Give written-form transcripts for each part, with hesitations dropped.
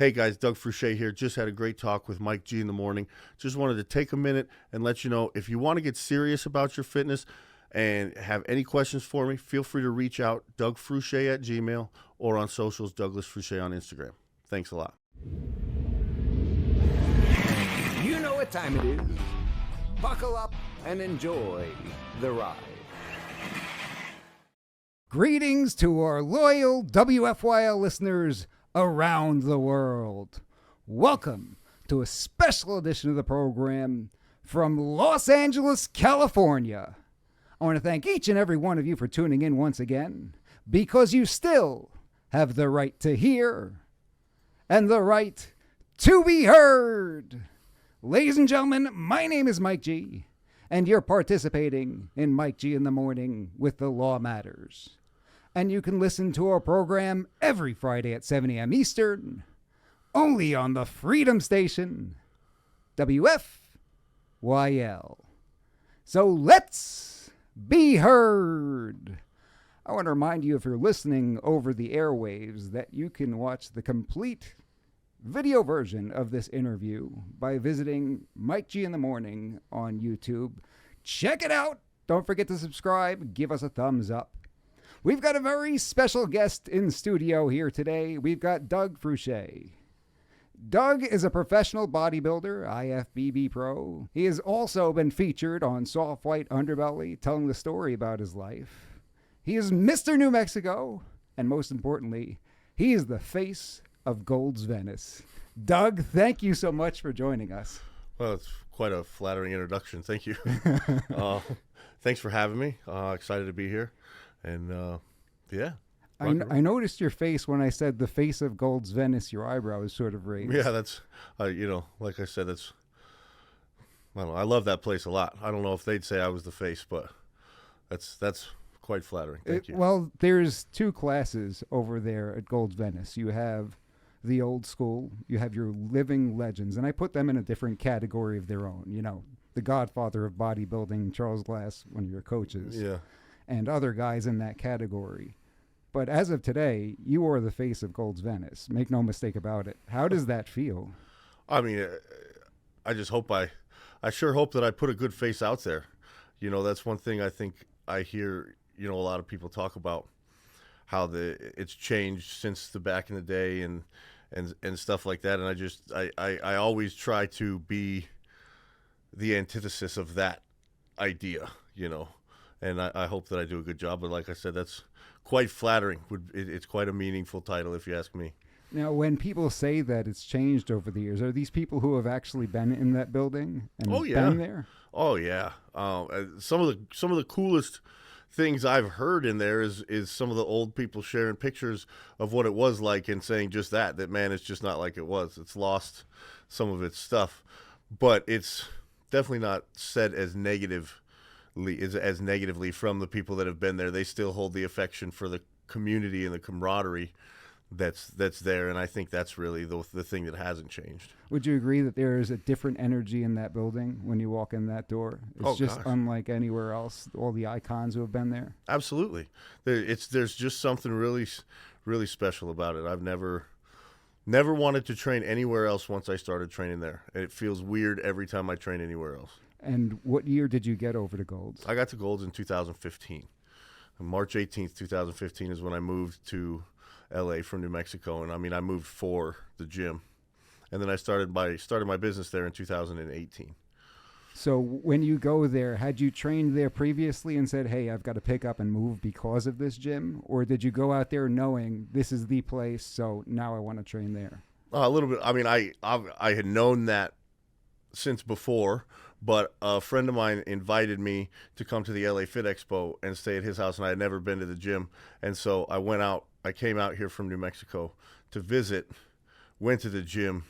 Hey guys, Doug Fruchey here. Just had a great talk with Mike G in the morning. Just wanted to take a minute and let you know, if you want to get serious about your fitness and have any questions for me, feel free to reach out, Doug Fruchey at Gmail, or on socials, Douglas Fruchey on Instagram. Thanks a lot. You know what time it is. Buckle up and enjoy the ride. Greetings to our loyal WFYL listeners around the world. Welcome to a special edition of the program from Los Angeles, California. I want to thank each and every one of you for tuning in once again, because you still have the right to hear and the right to be heard. Ladies and gentlemen, my name is Mike G, and you're participating in Mike G in the Morning with the Law Matters. And you can listen to our program every Friday at 7 a.m. Eastern, only on the Freedom Station, WFYL. So let's be heard. I want to remind you, if you're listening over the airwaves, that you can watch the complete video version of this interview by visiting Mike G in the Morning on YouTube. Check it out. Don't forget to subscribe. Give us a thumbs up. We've got a very special guest in studio here today. We've got Doug Fruchey. Doug is a professional bodybuilder, IFBB Pro. He has also been featured on Soft White Underbelly, telling the story about his life. He is Mr. New Mexico, and most importantly, he is the face of Gold's Venice. Doug, thank you so much for joining us. Well, it's quite a flattering introduction. Thank you. Thanks for having me. Excited to be here. And, yeah. I noticed your face when I said the face of Gold's Venice. Your eyebrow is sort of raised. Yeah, that's, like I said, I don't know, I love that place a lot. I don't know if they'd say I was the face, but that's quite flattering. Thank you. Well, there's two classes over there at Gold's Venice. You have the old school, you have your living legends, and I put them in a different category of their own. You know, the godfather of bodybuilding, Charles Glass, one of your coaches. Yeah. And other guys in that category. But as of today, you are the face of Gold's Venice. Make no mistake about it. How does that feel? I mean, I just hope I sure hope that I put a good face out there. You know, that's one thing I think I hear, a lot of people talk about how it's changed since the back in the day and stuff like that. And I always try to be the antithesis of that idea, And I hope that I do a good job. But like I said, that's quite flattering. It's quite a meaningful title, if you ask me. Now, when people say that it's changed over the years, are these people who have actually been in that building and been there? Oh, yeah. Some of the coolest things I've heard in there is some of the old people sharing pictures of what it was like and saying just that, man, it's just not like it was. It's lost some of its stuff. But it's definitely not said as negatively from the people that have been there. They still hold the affection for the community and the camaraderie that's there, and I think that's really the thing that hasn't changed. Would you agree that there is a different energy in that building when you walk in that door? It's just unlike anywhere else, all the icons who have been there? Absolutely. There's just something really, really special about it. I've never wanted to train anywhere else once I started training there. And it feels weird every time I train anywhere else. And what year did you get over to Gold's? I got to Gold's in 2015. On March 18th, 2015 is when I moved to LA from New Mexico. And I mean, I moved for the gym. And then I started my business there in 2018. So when you go there, had you trained there previously and said, hey, I've got to pick up and move because of this gym? Or did you go out there knowing this is the place, so now I want to train there? A little bit. I mean, I had known that since before, but a friend of mine invited me to come to the LA Fit Expo and stay at his house, and I had never been to the gym. And so I came out here from New Mexico to visit, went to the gym,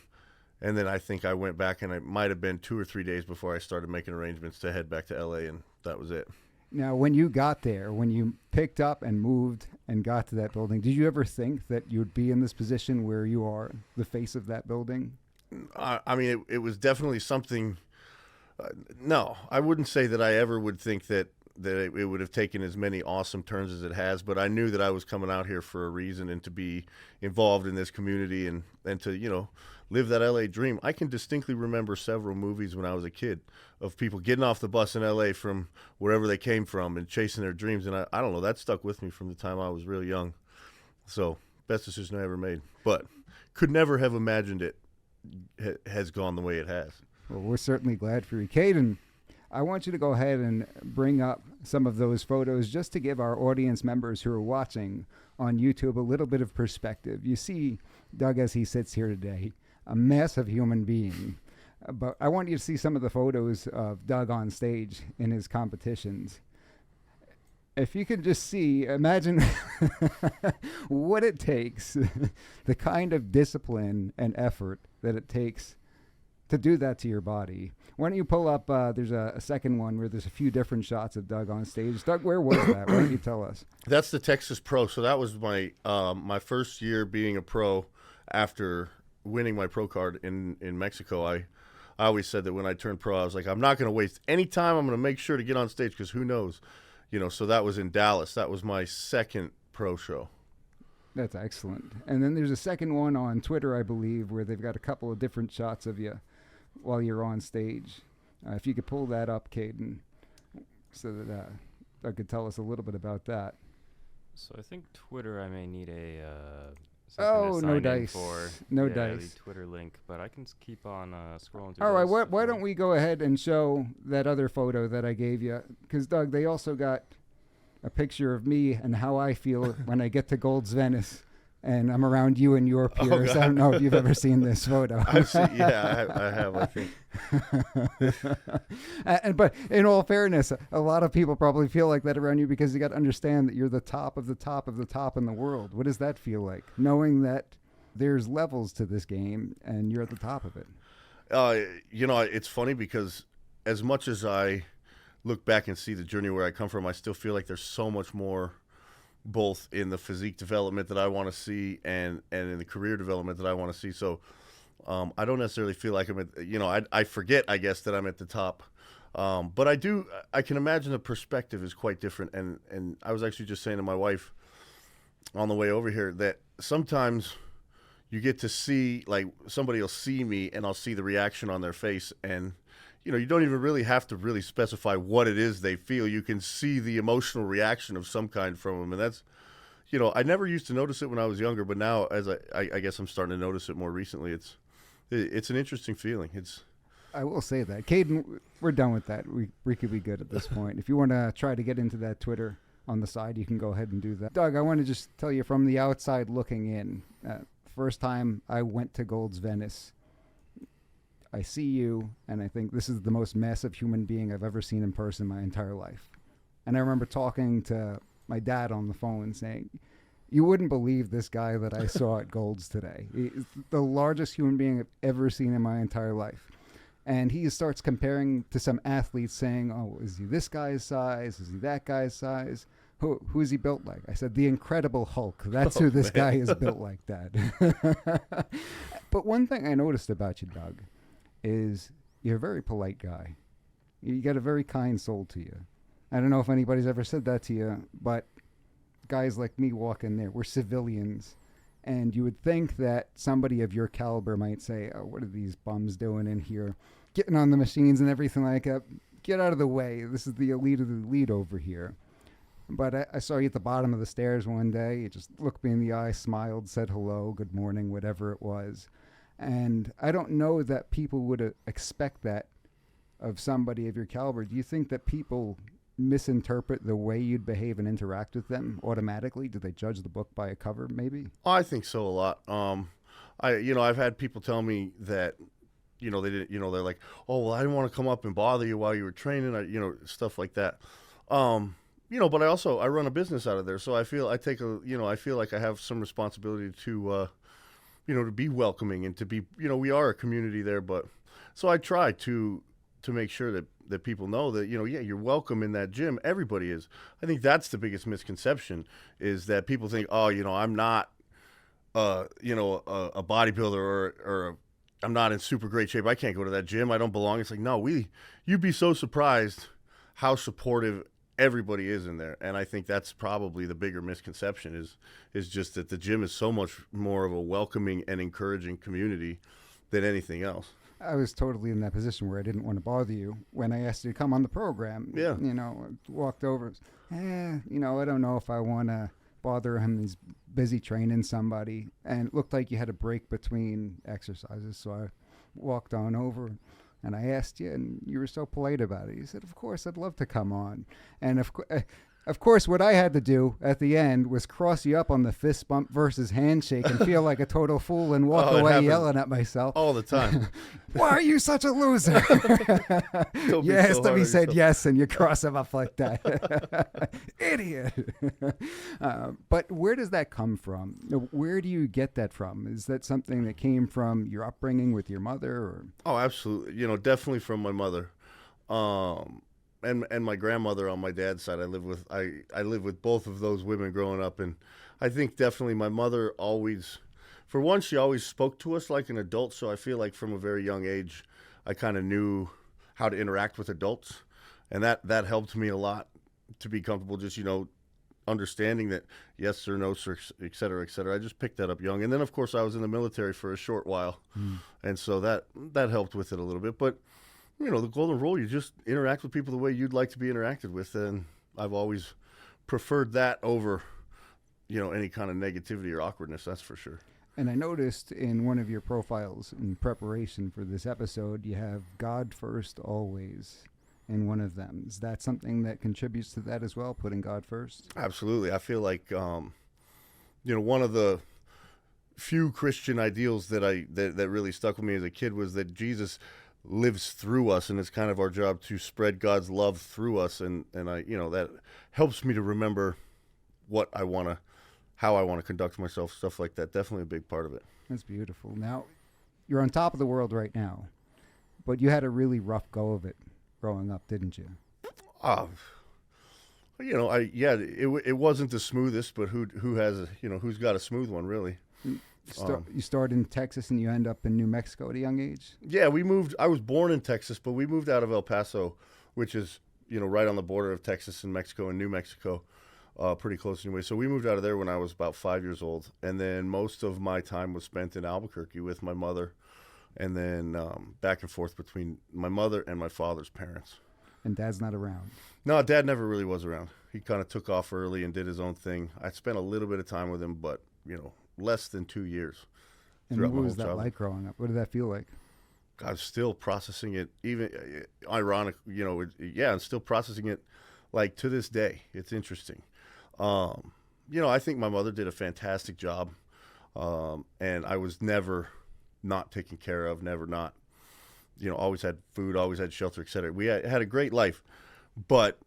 and then I think I went back, and it might have been 2 or 3 days before I started making arrangements to head back to LA, and that was it. Now, when you got there, when you picked up and moved and got to that building, did you ever think that you'd be in this position where you are the face of that building? I mean, it was definitely something. No, I wouldn't say that I ever would think that that it would have taken as many awesome turns as it has, but I knew that I was coming out here for a reason and to be involved in this community and to, you know, live that LA dream. I can distinctly remember several movies when I was a kid of people getting off the bus in LA from wherever they came from and chasing their dreams. And I don't know, that stuck with me from the time I was real young. So best decision I ever made, but could never have imagined it has gone the way it has. Well, we're certainly glad for you, Caden. I want you to go ahead and bring up some of those photos just to give our audience members who are watching on YouTube a little bit of perspective. You see Doug as he sits here today, a massive human being. But I want you to see some of the photos of Doug on stage in his competitions. If you can just see, imagine what it takes, the kind of discipline and effort that it takes to do that to your body. Why don't you pull up, there's a second one where there's a few different shots of Doug on stage. Doug, where was that? Why don't you tell us? That's the Texas Pro. So that was my my first year being a pro after winning my pro card in Mexico. I always said that when I turned pro, I was like, I'm not going to waste any time. I'm going to make sure to get on stage because who knows, you know. So that was in Dallas. That was my second pro show. That's excellent. And then there's a second one on Twitter, I believe, where they've got a couple of different shots of you while you're on stage. If you could pull that up, Caden, so that Doug could tell us a little bit about that. So I think Twitter, I may need a Oh, to no sign in dice. for. No Yeah, dice. the Twitter link, but I can keep on scrolling through. All right, those if why you don't want. we go ahead and show that other photo that I gave you? Because, Doug, they also got a picture of me and how I feel when I get to Gold's Venice and I'm around you and your peers. I don't know if you've ever seen this photo. Yeah, I have, I think. But in all fairness, a lot of people probably feel like that around you because you got to understand that you're the top of the top of the top in the world. What does that feel like, knowing that there's levels to this game and you're at the top of it? You know, it's funny because as much as I look back and see the journey where I come from, I still feel like there's so much more, both in the physique development that I want to see and in the career development that I want to see. So I don't necessarily feel like I'm at, you know, I forget, I guess, that I'm at the top. But I can imagine the perspective is quite different. And I was actually just saying to my wife on the way over here that sometimes you get to see, like, somebody will see me and I'll see the reaction on their face, and you know, you don't even really have to really specify what it is they feel. You can see the emotional reaction of some kind from them. And that's, you know, I never used to notice it when I was younger, but now as I guess I'm starting to notice it more recently. It's an interesting feeling. I will say that. Caden, we're done with that. We could be good at this point. If you want to try to get into that Twitter on the side, you can go ahead and do that. Doug, I want to just tell you from the outside looking in, first time I went to Gold's Venice, I see you, and I think this is the most massive human being I've ever seen in person my entire life. And I remember talking to my dad on the phone saying, you wouldn't believe this guy that I saw at Gold's today. He's the largest human being I've ever seen in my entire life. And he starts comparing to some athletes saying, oh, is he this guy's size? Is he that guy's size? Who is he built like? I said, the Incredible Hulk. That's who this guy is built like that. But one thing I noticed about you, Doug, is you're a very polite guy. You got a very kind soul to you. I don't know if anybody's ever said that to you, but guys like me walk in there. We're civilians. And you would think that somebody of your caliber might say, oh, what are these bums doing in here? Getting on the machines and everything like that. Get out of the way. This is the elite of the elite over here. But I saw you at the bottom of the stairs one day. You just looked me in the eye, smiled, said hello, good morning, whatever it was. And I don't know that people would expect that of somebody of your caliber. Do you think that people misinterpret the way you'd behave and interact with them automatically? Do they judge the book by a cover, maybe? I think so a lot. I've had people tell me that, you know, they didn't, you know, they're like, oh, well, I didn't want to come up and bother you while you were training, stuff like that. But I run a business out of there, so I feel like I have some responsibility to, to be welcoming and to be, we are a community there, but so I try to make sure that people know that, you're welcome in that gym. Everybody is. I think that's the biggest misconception, is that people think, oh, I'm not, a bodybuilder or I'm not in super great shape. I can't go to that gym. I don't belong. It's like, no, you'd be so surprised how supportive everybody is in there, and I think that's probably the bigger misconception is just that the gym is so much more of a welcoming and encouraging community than anything else. I was totally in that position where I didn't want to bother you when I asked you to come on the program. Yeah. You know, I walked over, you know, I don't know if I want to bother him. He's busy training somebody. And it looked like you had a break between exercises. So I walked on over and I asked you, and you were so polite about it. You said, of course, I'd love to come on. And of course, what I had to do at the end was cross you up on the fist bump versus handshake and feel like a total fool and walk Oh, it away happens yelling at myself. all the time. Why are you such a loser? Don't be You so asked him, hard he on said yourself. yes, and you cross him up like that. Idiot. But where does that come from? Where do you get that from? Is that something that came from your upbringing with your mother? Or? Oh, absolutely. You know, definitely from my mother. And my grandmother on my dad's side. I live with both of those women growing up, and I think definitely my mother always, for one, she always spoke to us like an adult. So I feel like from a very young age, I kind of knew how to interact with adults, and that helped me a lot to be comfortable. Just, you know, understanding that yes sir, no sir, et cetera, et cetera. I just picked that up young, and then of course I was in the military for a short while, and so that helped with it a little bit, but. You know, the golden rule, you just interact with people the way you'd like to be interacted with. And I've always preferred that over, you know, any kind of negativity or awkwardness, that's for sure. And I noticed in one of your profiles in preparation for this episode, you have God first always in one of them. Is that something that contributes to that as well, putting God first? Absolutely. I feel like, you know, one of the few Christian ideals that that really stuck with me as a kid was that Jesus lives through us, and it's kind of our job to spread God's love through us, and I, you know, that helps me to remember how I want to conduct myself, stuff like that. Definitely a big part of it. That's beautiful. Now, you're on top of the world right now, but you had a really rough go of it growing up, didn't you? You know, it wasn't the smoothest, but who has who's got a smooth one, really? You start in Texas and you end up in New Mexico at a young age? Yeah, we moved. I was born in Texas, but we moved out of El Paso, which is, you know, right on the border of Texas and Mexico and New Mexico, pretty close anyway. So we moved out of there when I was about 5 years old. And then most of my time was spent in Albuquerque with my mother, and then back and forth between my mother and my father's parents. And Dad's not around? No, Dad never really was around. He kind of took off early and did his own thing. I spent a little bit of time with him, but, you know, less than 2 years. And what was that like growing up? What did that feel like? I'm still processing it, even ironic, you know, I'm still processing it like to this day. It's interesting. You know, I think my mother did a fantastic job. And I was never not taken care of, never not, you know, always had food, always had shelter, et cetera. We had a great life, but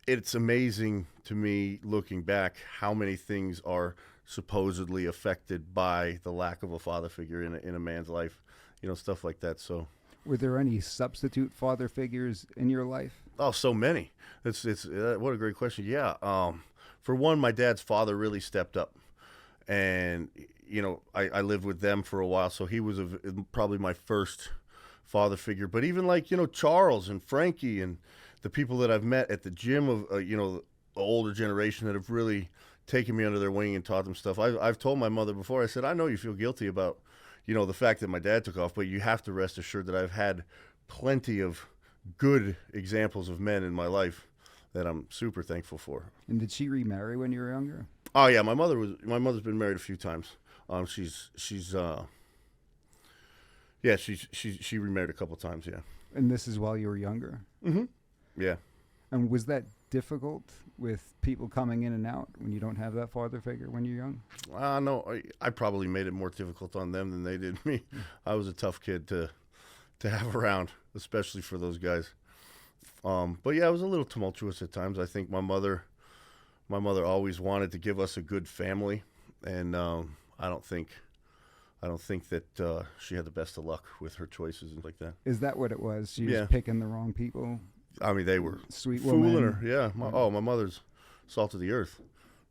it's amazing to me looking back how many things are supposedly affected by the lack of a father figure in a man's life, you know, stuff like that. So, were there any substitute father figures in your life? Oh, so many. It's what a great question. Yeah. For one, my dad's father really stepped up, and you know, I lived with them for a while, so he was probably my first father figure. But even like, you know, Charles and Frankie and the people that I've met at the gym of you know, the older generation that have really taken me under their wing and taught them stuff. I've told my mother before, I said, I know you feel guilty about, you know, the fact that my dad took off, but you have to rest assured that I've had plenty of good examples of men in my life that I'm super thankful for. And did she remarry when you were younger? Oh yeah, my mother's been married a few times. She remarried a couple times, yeah. And this is while you were younger? Mm-hmm. Yeah. And was that difficult with people coming in and out when you don't have that father figure when you're young? No, I probably made it more difficult on them than they did me. I was a tough kid to have around, especially for those guys. But yeah, it was a little tumultuous at times. I think my mother always wanted to give us a good family, and I don't think that she had the best of luck with her choices and like that. Is that what it was? She was picking the wrong people? I mean, they were sweet fooling woman. her. Yeah. My mother's salt of the earth,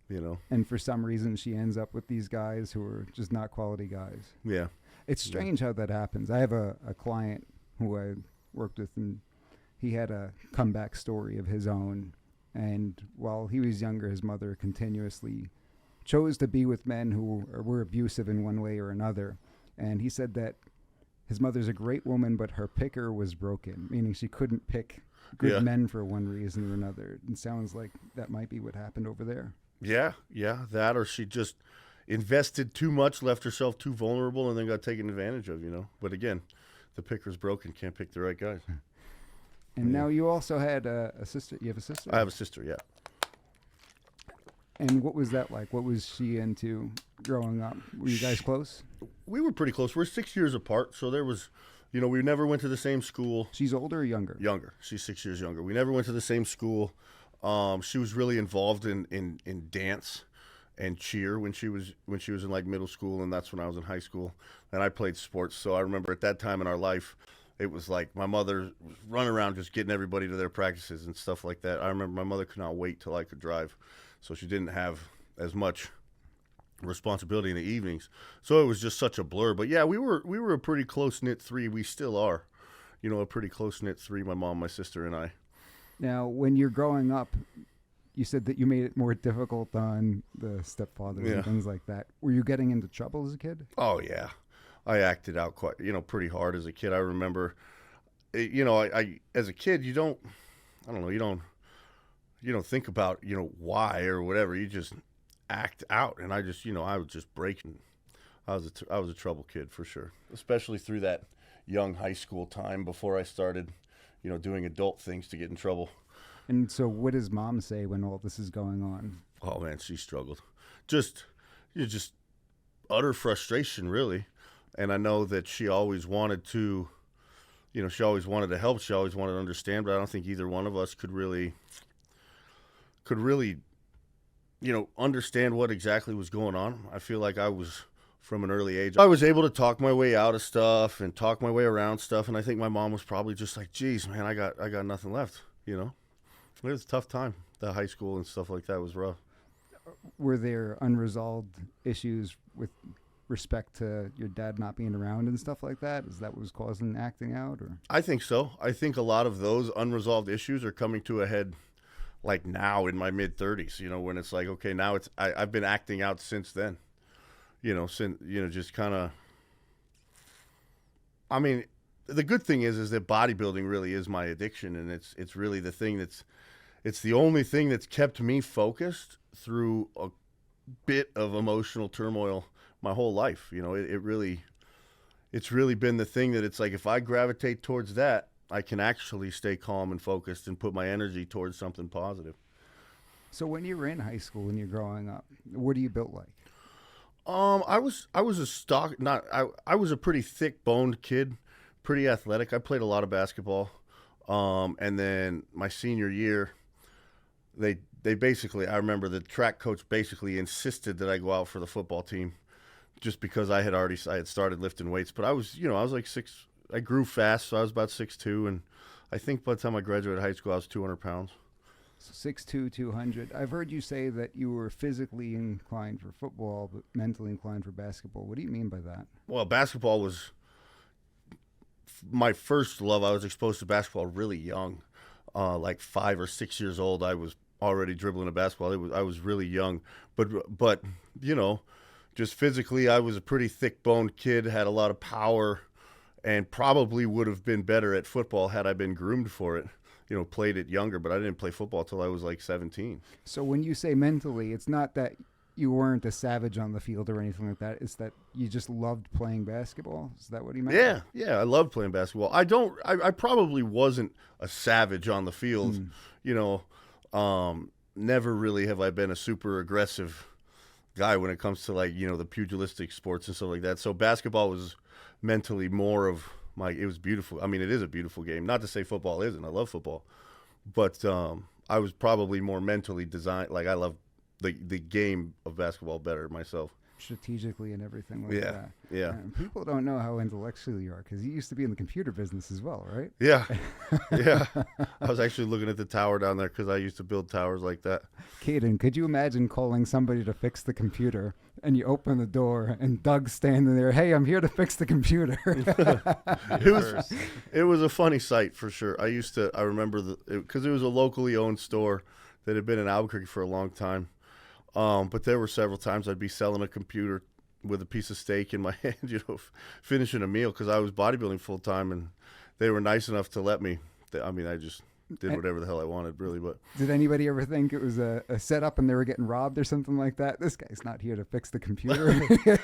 you know. And for some reason, she ends up with these guys who are just not quality guys. Yeah. It's strange how that happens. I have a client who I worked with, and he had a comeback story of his own. And while he was younger, his mother continuously chose to be with men who were abusive in one way or another. And he said that his mother's a great woman, but her picker was broken, meaning she couldn't pick good men for one reason or another. It sounds like that might be what happened over there. Yeah, that, or she just invested too much, left herself too vulnerable, and then got taken advantage of, But again, the picker's broken, can't pick the right guys. And now you also had a sister. You have a sister? I have a sister, yeah. And what was that like? What was she into growing up? Were you guys close? We were pretty close. We're 6 years apart, so there was, we never went to the same school. She's older or younger? Younger. She's 6 years younger. We never went to the same school. She was really involved in dance and cheer when she was in like middle school, and that's when I was in high school. And I played sports, so I remember at that time in our life, it was like my mother was running around just getting everybody to their practices and stuff like that. I remember my mother could not wait till I could drive, so she didn't have as much responsibility in the evenings. So it was just such a blur. But yeah, we were a pretty close-knit three. We still are, a pretty close-knit three, my mom, my sister, and I. Now, when you're growing up, you said that you made it more difficult on the stepfather and things like that. Were you getting into trouble as a kid? Oh, yeah. I acted out quite, pretty hard as a kid. I remember, I as a kid, you don't think about, why or whatever. You just act out. And I was just breaking. I was a trouble kid for sure, especially through that young high school time before I started, doing adult things to get in trouble. And so what does mom say when all this is going on? Oh man, she struggled. Just utter frustration, really. And I know that she always wanted to, she always wanted to help. She always wanted to understand, but I don't think either one of us could really, understand what exactly was going on. I feel like I was, from an early age, I was able to talk my way out of stuff and talk my way around stuff. And I think my mom was probably just like, geez, man, I got nothing left, It was a tough time. The high school and stuff like that was rough. Were there unresolved issues with respect to your dad not being around and stuff like that? Is that what was causing acting out? Or I think so. I think a lot of those unresolved issues are coming to a head like now in my mid-30s, when it's like, okay, now I've been acting out since then. Just kind of, I mean, the good thing is that bodybuilding really is my addiction, and it's really the thing it's the only thing that's kept me focused through a bit of emotional turmoil my whole life. It's really been the thing that it's like, if I gravitate towards that, I can actually stay calm and focused and put my energy towards something positive. So when you were in high school and you're growing up, what are you built like? I was a pretty thick boned kid, pretty athletic. I played a lot of basketball. And then my senior year, they basically, I remember the track coach basically insisted that I go out for the football team just because I had started lifting weights. But I was like I grew fast, so I was about 6'2", and I think by the time I graduated high school, I was 200 pounds. So 6'2", 200. I've heard you say that you were physically inclined for football, but mentally inclined for basketball. What do you mean by that? Well, basketball was my first love. I was exposed to basketball really young, like 5 or 6 years old. I was already dribbling a basketball. I was really young, but just physically, I was a pretty thick-boned kid, had a lot of power, and probably would have been better at football had I been groomed for it. Played it younger, but I didn't play football till I was like 17. So when you say mentally, it's not that you weren't a savage on the field or anything like that. It's that you just loved playing basketball. Is that what he meant? Yeah. I loved playing basketball. I probably wasn't a savage on the field. Never really have I been a super aggressive guy when it comes to the pugilistic sports and stuff like that. So basketball was mentally more of it was beautiful. I mean, it is a beautiful game. Not to say football isn't. I love football. But I was probably more mentally designed. Like, I love the game of basketball better myself. Strategically and everything like that. Yeah. And people don't know how intellectual you are, because you used to be in the computer business as well, right? Yeah. Yeah. I was actually looking at the tower down there because I used to build towers like that. Caden, could you imagine calling somebody to fix the computer and you open the door, and Doug's standing there. Hey, I'm here to fix the computer. It was a funny sight for sure. I remember because it was a locally owned store that had been in Albuquerque for a long time. But there were several times I'd be selling a computer with a piece of steak in my hand, finishing a meal because I was bodybuilding full time, and they were nice enough to let me. I just did whatever the hell I wanted, really. But did anybody ever think it was a setup and they were getting robbed or something like that? This guy's not here to fix the computer.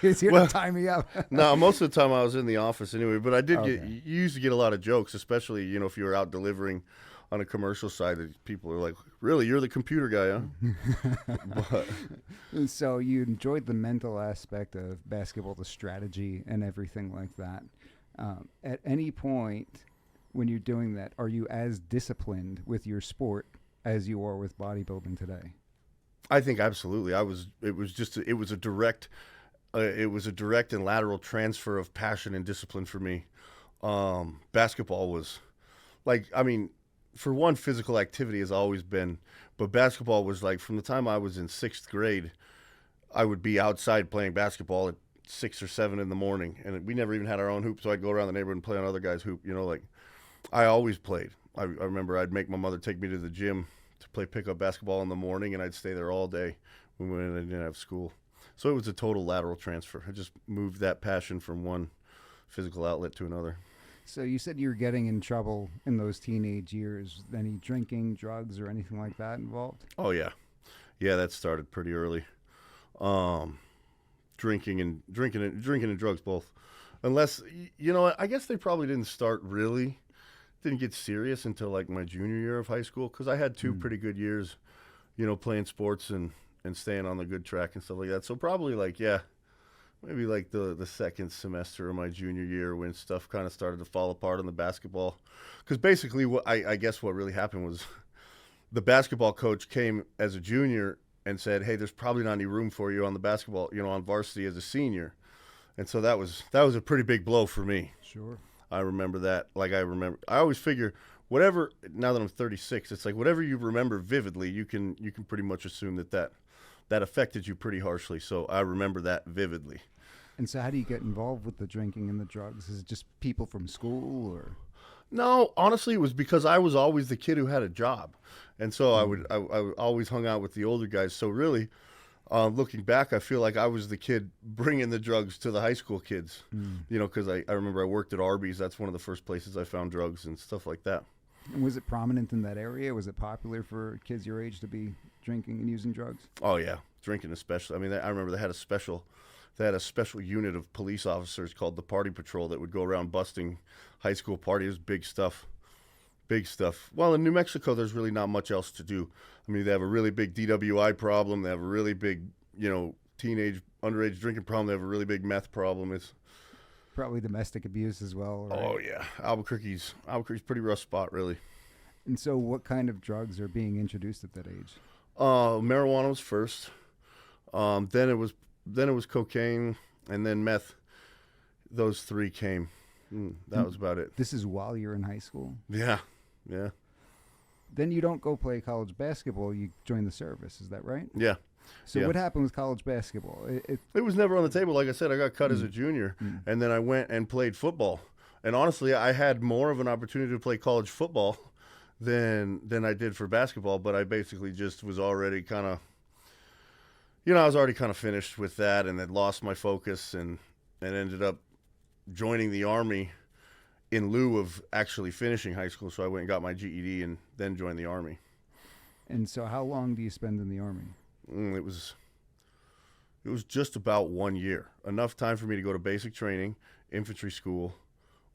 He's here to tie me up. No, most of the time I was in the office anyway. But I did you used to get a lot of jokes, especially if you were out delivering on a commercial side. That people are like, "Really, you're the computer guy, huh?" So you enjoyed the mental aspect of basketball, the strategy and everything like that. At any point when you're doing that, are you as disciplined with your sport as you are with bodybuilding today? I think absolutely. It was a direct and lateral transfer of passion and discipline for me. Basketball was for one, physical activity has always been, but basketball was like from the time I was in 6th grade, I would be outside playing basketball at 6 or 7 in the morning, and we never even had our own hoop, so I'd go around the neighborhood and play on other guys' hoop. I always played. I remember I'd make my mother take me to the gym to play pickup basketball in the morning, and I'd stay there all day when I didn't have school. So it was a total lateral transfer. I just moved that passion from one physical outlet to another. So you said you were getting in trouble in those teenage years. Any drinking, drugs, or anything like that involved? Oh, yeah. Yeah, that started pretty early. Drinking and drugs both. Unless, I guess they probably didn't get serious until like my junior year of high school, because I had 2 pretty good years, playing sports and staying on the good track and stuff like that. So probably maybe like the second semester of my junior year when stuff kind of started to fall apart on the basketball. Because basically I guess what really happened was the basketball coach came as a junior and said, "Hey, there's probably not any room for you on the basketball, on varsity as a senior." And so that was a pretty big blow for me. Sure. I remember that. I always figure whatever, now that I'm 36, it's like whatever you remember vividly, you can pretty much assume that affected you pretty harshly. So I remember that vividly. And so how do you get involved with the drinking and the drugs? Is it just people from school or? No, honestly, it was because I was always the kid who had a job. And so I always hung out with the older guys. So really, looking back, I feel like I was the kid bringing the drugs to the high school kids, because I remember I worked at Arby's. That's one of the first places I found drugs and stuff like that. And was it prominent in that area? Was it popular for kids your age to be drinking and using drugs? Oh, yeah, drinking especially. I mean, I remember they had a special unit of police officers called the Party Patrol that would go around busting high school parties. Big stuff. Well, in New Mexico, there's really not much else to do. I mean, they have a really big DWI problem. They have a really big, teenage underage drinking problem. They have a really big meth problem. It's probably domestic abuse as well. Right? Oh yeah, Albuquerque's pretty rough spot, really. And so, what kind of drugs are being introduced at that age? Marijuana was first. Then it was cocaine, and then meth. Those 3 came. That was about it. This is while you're in high school? Yeah. Then you don't go play college basketball. You join the service. Is that right? Yeah. So what happened with college basketball? It was never on the table. Like I said, I got cut as a junior, and then I went and played football. And honestly, I had more of an opportunity to play college football than I did for basketball. But I basically just was already kind of, I was already kind of finished with that, and had lost my focus, and ended up joining the Army in lieu of actually finishing high school. So I went and got my GED and then joined the Army. And so how long do you spend in the Army? It was just about 1 year. Enough time for me to go to basic training, infantry school,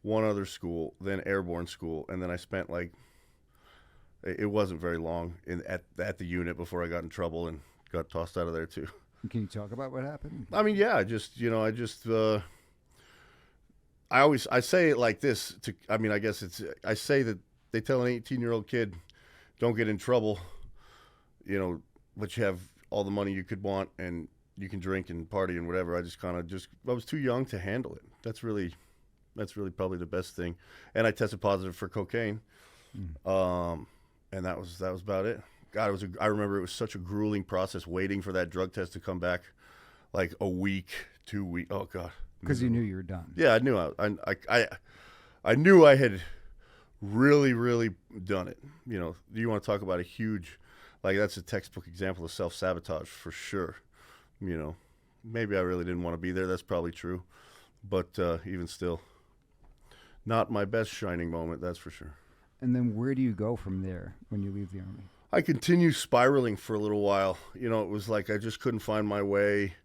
one other school, then airborne school. And then I spent it wasn't very long at the unit before I got in trouble and got tossed out of there too. Can you talk about what happened? I mean, yeah, I say it like this I say that they tell an 18-year-old kid, don't get in trouble, but you have all the money you could want and you can drink and party and whatever. I was too young to handle it. That's really probably the best thing. And I tested positive for cocaine. And that was about it. God, I remember it was such a grueling process waiting for that drug test to come back. like a week, 2 weeks. Oh God. Because you knew you were done. Yeah, I knew I knew I had really, really done it. You know, you want to talk about a huge, like that's a textbook example of self-sabotage for sure. You know, maybe I really didn't want to be there. That's probably true. But even still, not my best shining moment, that's for sure. And then where do you go from there when you leave the Army? I continued spiraling for a little while. You know, it was like I just couldn't find my way.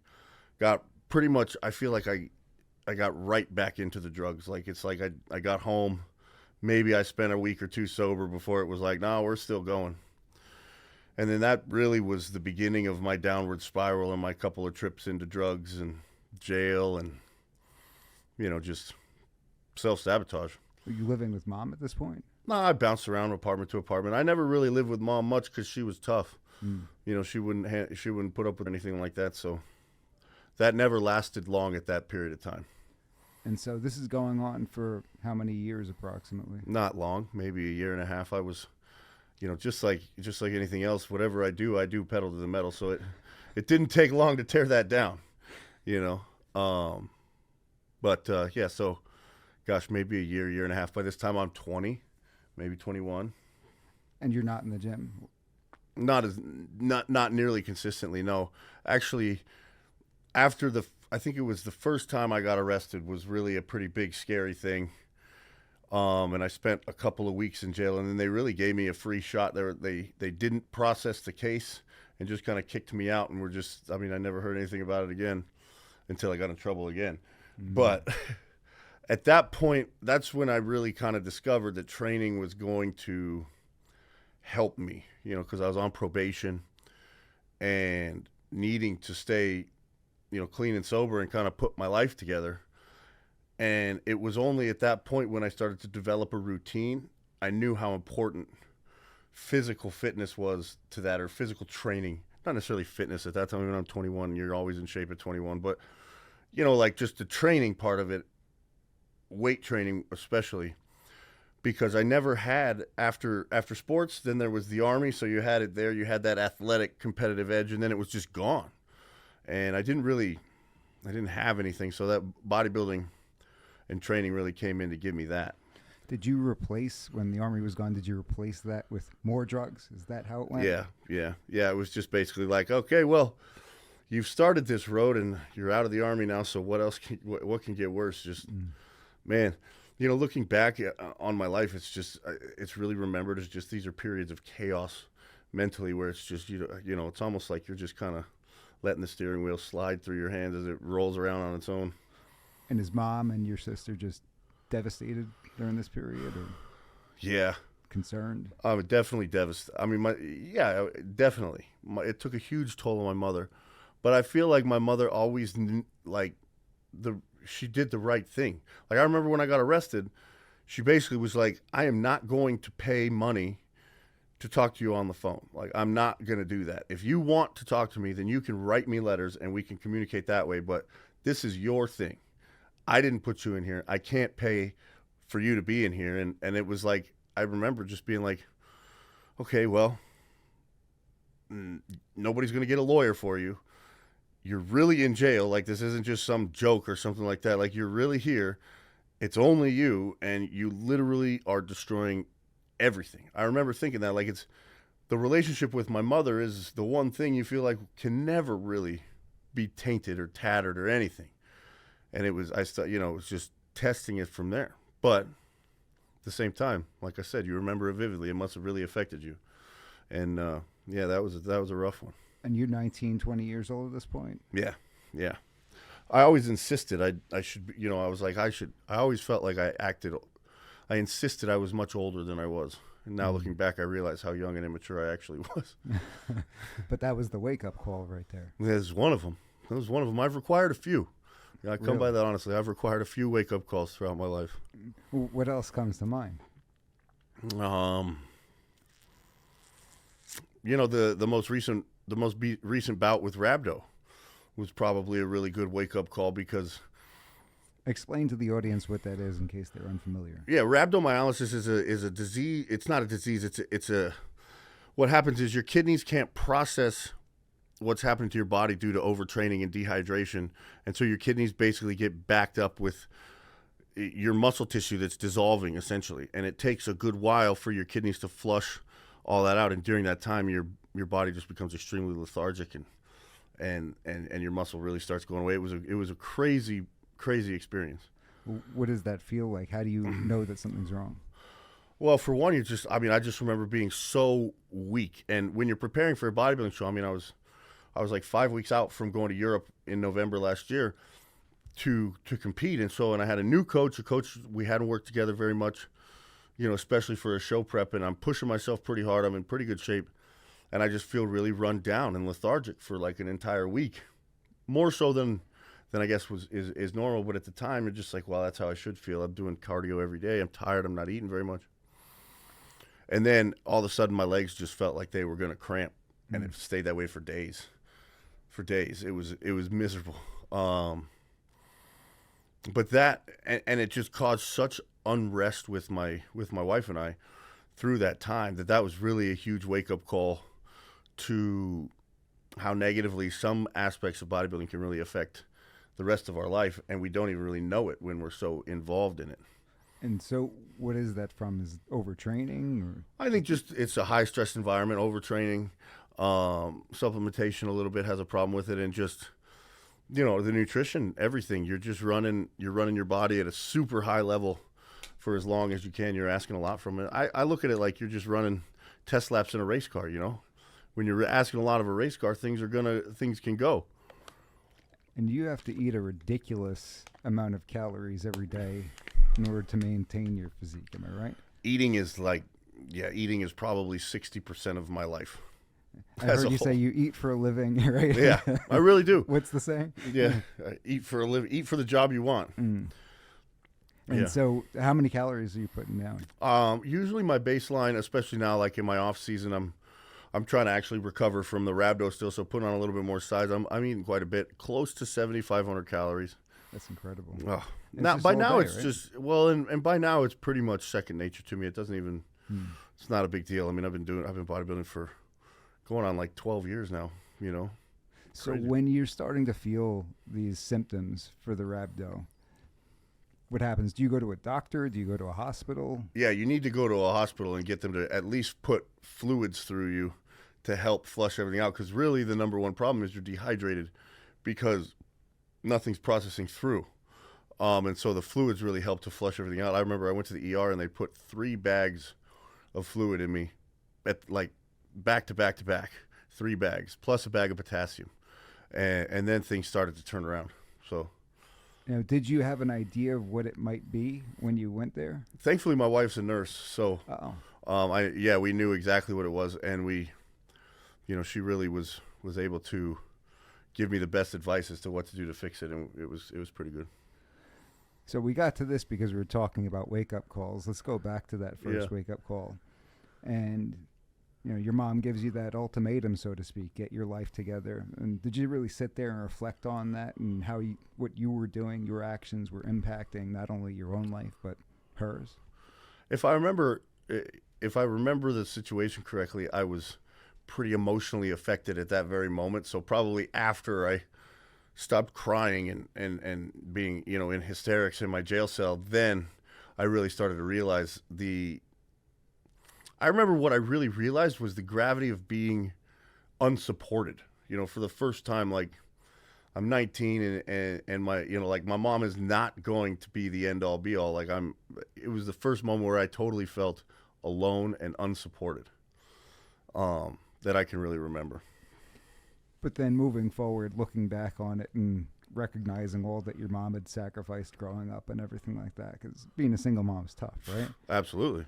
Got pretty much, I feel like I got right back into the drugs. Like it's like I got home. Maybe I spent a week or two sober before it was like, no, we're still going. And then that really was the beginning of my downward spiral and my couple of trips into drugs and jail and, you know, just self-sabotage. Were you living with mom at this point? No, I bounced around apartment to apartment. I never really lived with mom much because she was tough. You know, she wouldn't put up with anything like that. So that never lasted long at that period of time. And so this is going on for how many years approximately? Not long, maybe a year and a half. I was, you know, just like anything else, whatever I do pedal to the metal. So it didn't take long to tear that down, you know. Yeah, so gosh, maybe a year and a half. By this time I'm 20, maybe 21. And you're not in the gym? Not nearly consistently, no. Actually, after I think it was the first time I got arrested was really a pretty big, scary thing. And I spent a couple of weeks in jail, and then they really gave me a free shot. They didn't process the case and just kind of kicked me out, and I never heard anything about it again until I got in trouble again. But at that point, that's when I really kind of discovered that training was going to help me, you know, because I was on probation and needing to stay, you know, clean and sober and kind of put my life together. And it was only at that point when I started to develop a routine, I knew how important physical fitness was to that, or physical training. Not necessarily fitness at that time. When I'm 21, you're always in shape at 21. But, you know, like just the training part of it, weight training especially, because I never had, after sports, then there was the Army. So you had it there. You had that athletic competitive edge, and then it was just gone. And I didn't have anything. So that bodybuilding and training really came in to give me that. Did you replace, when the Army was gone, did you replace that with more drugs? Is that how it went? Yeah. It was just basically like, okay, well, you've started this road and you're out of the Army now. So what else what can get worse? Just, man, you know, looking back on my life, it's really remembered as just, these are periods of chaos mentally where it's just, you know, it's almost like you're just kind of letting the steering wheel slide through your hands as it rolls around on its own. And his mom and your sister just devastated during this period, or yeah, concerned? Definitely devastated. I mean, definitely. It took a huge toll on my mother, but I feel like my mother always she did the right thing. Like I remember when I got arrested, she basically was like, "I am not going to pay money to talk to you on the phone. Like I'm not going to do that. If you want to talk to me, then you can write me letters and we can communicate that way. But this is your thing. I didn't put you in here. I can't pay for you to be in here." And it was like, I remember just being like, okay, well, nobody's going to get a lawyer for you. You're really in jail. Like this isn't just some joke or something like that. Like you're really here. It's only you, and you literally are destroying everything. I remember thinking that, like, it's the relationship with my mother is the one thing you feel like can never really be tainted or tattered or anything. And it was, it was just testing it from there. But at the same time, like I said, you remember it vividly. It must have really affected you. And that was a rough one. And you're 19, 20 years old at this point? Yeah. I always insisted I should be, you know, I was like, I always felt like I insisted I was much older than I was. And now looking back, I realize how young and immature I actually was. But that was the wake-up call right there. That was one of them. I've required a few. I come by that honestly. I've required a few wake-up calls throughout my life. What else comes to mind? You know, the most recent bout with rhabdo was probably a really good wake-up call because. Explain to the audience what that is in case they're unfamiliar. Yeah, rhabdomyolysis is a disease. It's not a disease. What happens is your kidneys can't process what's happening to your body due to overtraining and dehydration. And so your kidneys basically get backed up with your muscle tissue that's dissolving essentially. And it takes a good while for your kidneys to flush all that out. And during that time, your body just becomes extremely lethargic and your muscle really starts going away. It was a crazy experience. What does that feel like? How do you know that something's wrong? Well, for one, I just remember being so weak. And when you're preparing for a bodybuilding show, I was like 5 weeks out from going to Europe in November last year to compete. And I had a new coach, we hadn't worked together very much, especially for a show prep. And I'm pushing myself pretty hard. I'm in pretty good shape. And I just feel really run down and lethargic for like an entire week. More so than I guess is normal. But at the time, it's just like, well, that's how I should feel. I'm doing cardio every day. I'm tired. I'm not eating very much. And then all of a sudden, my legs just felt like they were going to cramp, and it stayed that way for days. For days, it was miserable. But that and it just caused such unrest with my wife and I through that time that was really a huge wake up call to how negatively some aspects of bodybuilding can really affect the rest of our life, and we don't even really know it when we're so involved in it. And so what is that from? Is overtraining? Or? I think just it's a high stress environment, overtraining, supplementation a little bit has a problem with it, and just, the nutrition, everything. You're just running your body at a super high level for as long as you can. You're asking a lot from it. I look at it like you're just running test laps in a race car, When you're asking a lot of a race car, things can go. And you have to eat a ridiculous amount of calories every day in order to maintain your physique. Am I right? Eating is probably 60% of my life. I heard you say you eat for a living, right? Yeah, I really do. What's the saying? Yeah, eat for a living, eat for the job you want. Mm. And so how many calories are you putting down? Usually my baseline, especially now, like in my off season, I'm trying to actually recover from the rhabdo still, so putting on a little bit more size. I'm eating quite a bit, close to 7,500 calories. That's incredible. Oh. Now by now it's just and by now it's pretty much second nature to me. It doesn't even it's not a big deal. I've been bodybuilding for going on like 12 years now, So when you're starting to feel these symptoms for the rhabdo, what happens? Do you go to a doctor? Do you go to a hospital? Yeah, you need to go to a hospital and get them to at least put fluids through you to help flush everything out, because really the number one problem is you're dehydrated because nothing's processing through. And so the fluids really help to flush everything out. I remember I went to the ER and they put 3 bags of fluid in me at like back to back, 3 bags, plus a bag of potassium. And then things started to turn around. So, did you have an idea of what it might be when you went there? Thankfully, my wife's a nurse. So, we knew exactly what it was. And she really was able to give me the best advice as to what to do to fix it. And it was pretty good. So we got to this because we were talking about wake-up calls. Let's go back to that first wake-up call. And, your mom gives you that ultimatum, so to speak, get your life together. And did you really sit there and reflect on that and how what you were doing, your actions were impacting not only your own life, but hers? If I remember the situation correctly, I was pretty emotionally affected at that very moment. So probably after I stopped crying and being, in hysterics in my jail cell, then I really started to realize I remember what I really realized was the gravity of being unsupported. For the first time, like I'm 19 and my, my mom is not going to be the end all be all. Like it was the first moment where I totally felt alone and unsupported, that I can really remember. But then moving forward, looking back on it and recognizing all that your mom had sacrificed growing up and everything like that, because being a single mom is tough, right? Absolutely.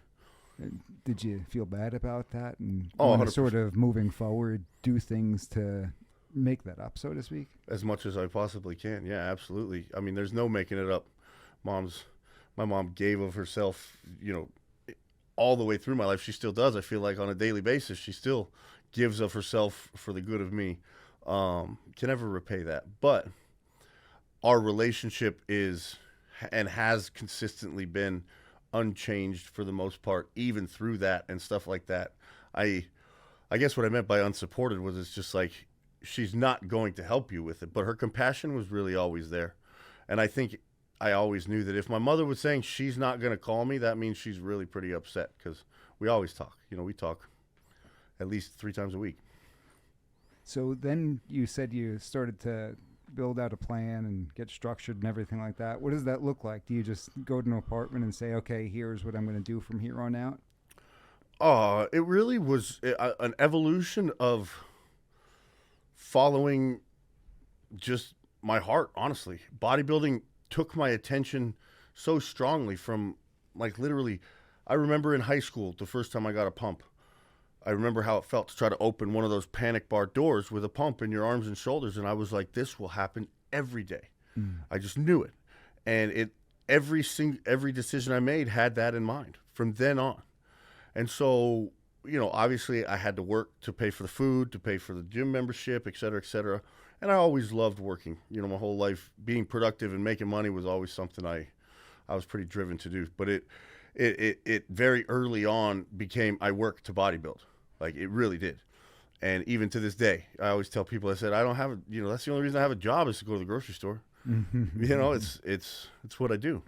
Did you feel bad about that? And wanna sort of moving forward, do things to make that up, so to speak? As much as I possibly can. Yeah, absolutely. There's no making it up. My mom gave of herself, all the way through my life. She still does. I feel like on a daily basis, she still gives of herself for the good of me. Can never repay that. But our relationship is and has consistently been unchanged for the most part, even through that and stuff like that. I guess what I meant by unsupported was it's just like she's not going to help you with it, but her compassion was really always there. And I think I always knew that if my mother was saying she's not going to call me, that means she's really pretty upset, because we always talk. You know, we talk at least 3 times a week. So then you said you started to build out a plan and get structured and everything like that. What does that look like? Do you just go to an apartment and say, okay, here's what I'm going to do from here on out? It really was an evolution of following just my heart, honestly. Bodybuilding took my attention so strongly from, like, literally, I remember in high school, the first time I got a pump, I remember how it felt to try to open one of those panic bar doors with a pump in your arms and shoulders. And I was like, this will happen every day. I just knew it. And every decision I made had that in mind from then on. And so, you know, obviously I had to work to pay for the food, to pay for the gym membership, et cetera, et cetera. And I always loved working. You know, my whole life, being productive and making money was always something I was pretty driven to do. But it very early on became, I worked to bodybuild. Like, it really did. And even to this day, I always tell people, I said, I don't have you know, that's the only reason I have a job is to go to the grocery store. You know, it's what I do.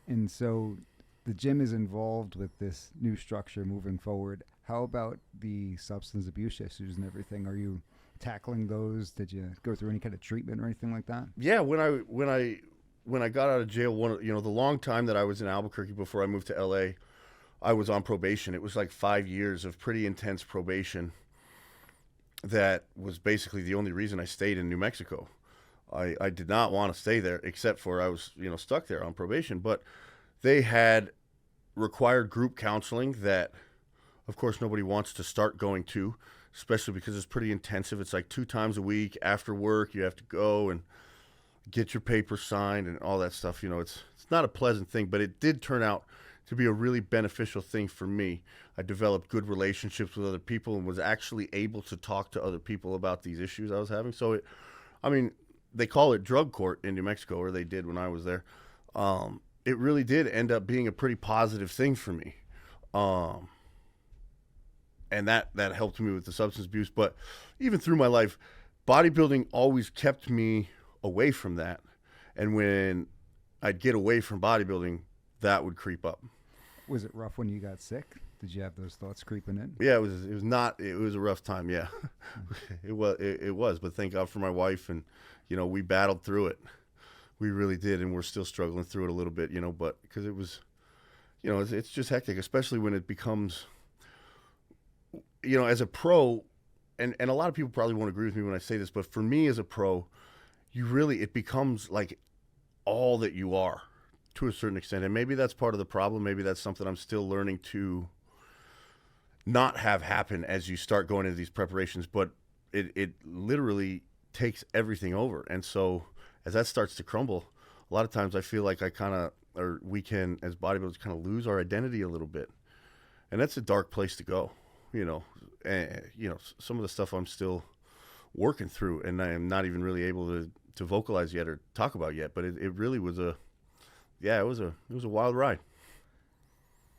And so the gym is involved with this new structure moving forward. How about the substance abuse issues and everything? Are you tackling those? Did you go through any kind of treatment or anything like that? Yeah, when I got out of jail, the long time that I was in Albuquerque before I moved to LA, I was on probation. It was like 5 years of pretty intense probation. That was basically the only reason I stayed in New Mexico. I did not want to stay there, except for I was, stuck there on probation. But they had required group counseling that, of course, nobody wants to start going to, especially because it's pretty intensive. It's like 2 times a week after work. You have to go and get your paper signed and all that stuff. It's not a pleasant thing, but it did turn out to be a really beneficial thing for me. I developed good relationships with other people and was actually able to talk to other people about these issues I was having. So, they call it drug court in New Mexico, or they did when I was there. It really did end up being a pretty positive thing for me. And that helped me with the substance abuse. But even through my life, bodybuilding always kept me away from that. And when I'd get away from bodybuilding, that would creep up. Was it rough when you got sick? Did you have those thoughts creeping in? Yeah, it was a rough time. Yeah, it was, but thank God for my wife. And, we battled through it. We really did. And we're still struggling through it a little bit, but because it was, it's just hectic, especially when it becomes, as a pro, and a lot of people probably won't agree with me when I say this, but for me as a pro, it becomes like all that you are to a certain extent. And maybe that's part of the problem. Maybe that's something I'm still learning to not have happen as you start going into these preparations, but it literally takes everything over. And so as that starts to crumble, a lot of times I feel like we can, as bodybuilders, kind of lose our identity a little bit. And that's a dark place to go, and, some of the stuff I'm still working through, and I am not even really able to vocalize yet or talk about yet, but it really was it was a wild ride.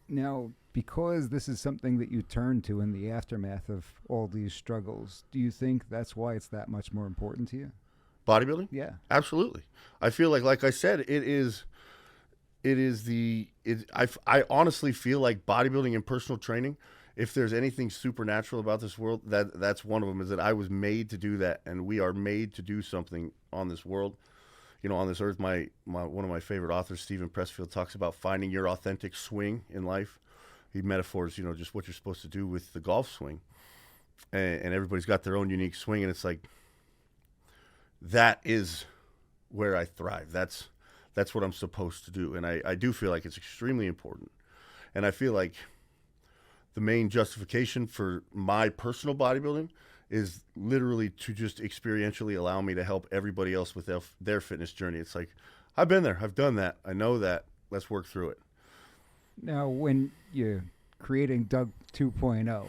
Now, because this is something that you turn to in the aftermath of all these struggles, do you think that's why it's that much more important to you? Bodybuilding? Yeah. Absolutely. I feel like I said, I honestly feel like bodybuilding and personal training, if there's anything supernatural about this world, that's one of them, is that I was made to do that, and we are made to do something on this world. On this earth, one of my favorite authors, Stephen Pressfield, talks about finding your authentic swing in life. He metaphors, just what you're supposed to do with the golf swing. And everybody's got their own unique swing, and it's like, that is where I thrive. That's what I'm supposed to do. And I do feel like it's extremely important. And I feel like the main justification for my personal bodybuilding is literally to just experientially allow me to help everybody else with their fitness journey. It's like, I've been there, I've done that, I know that, let's work through it. Now, when you're creating Doug 2.0,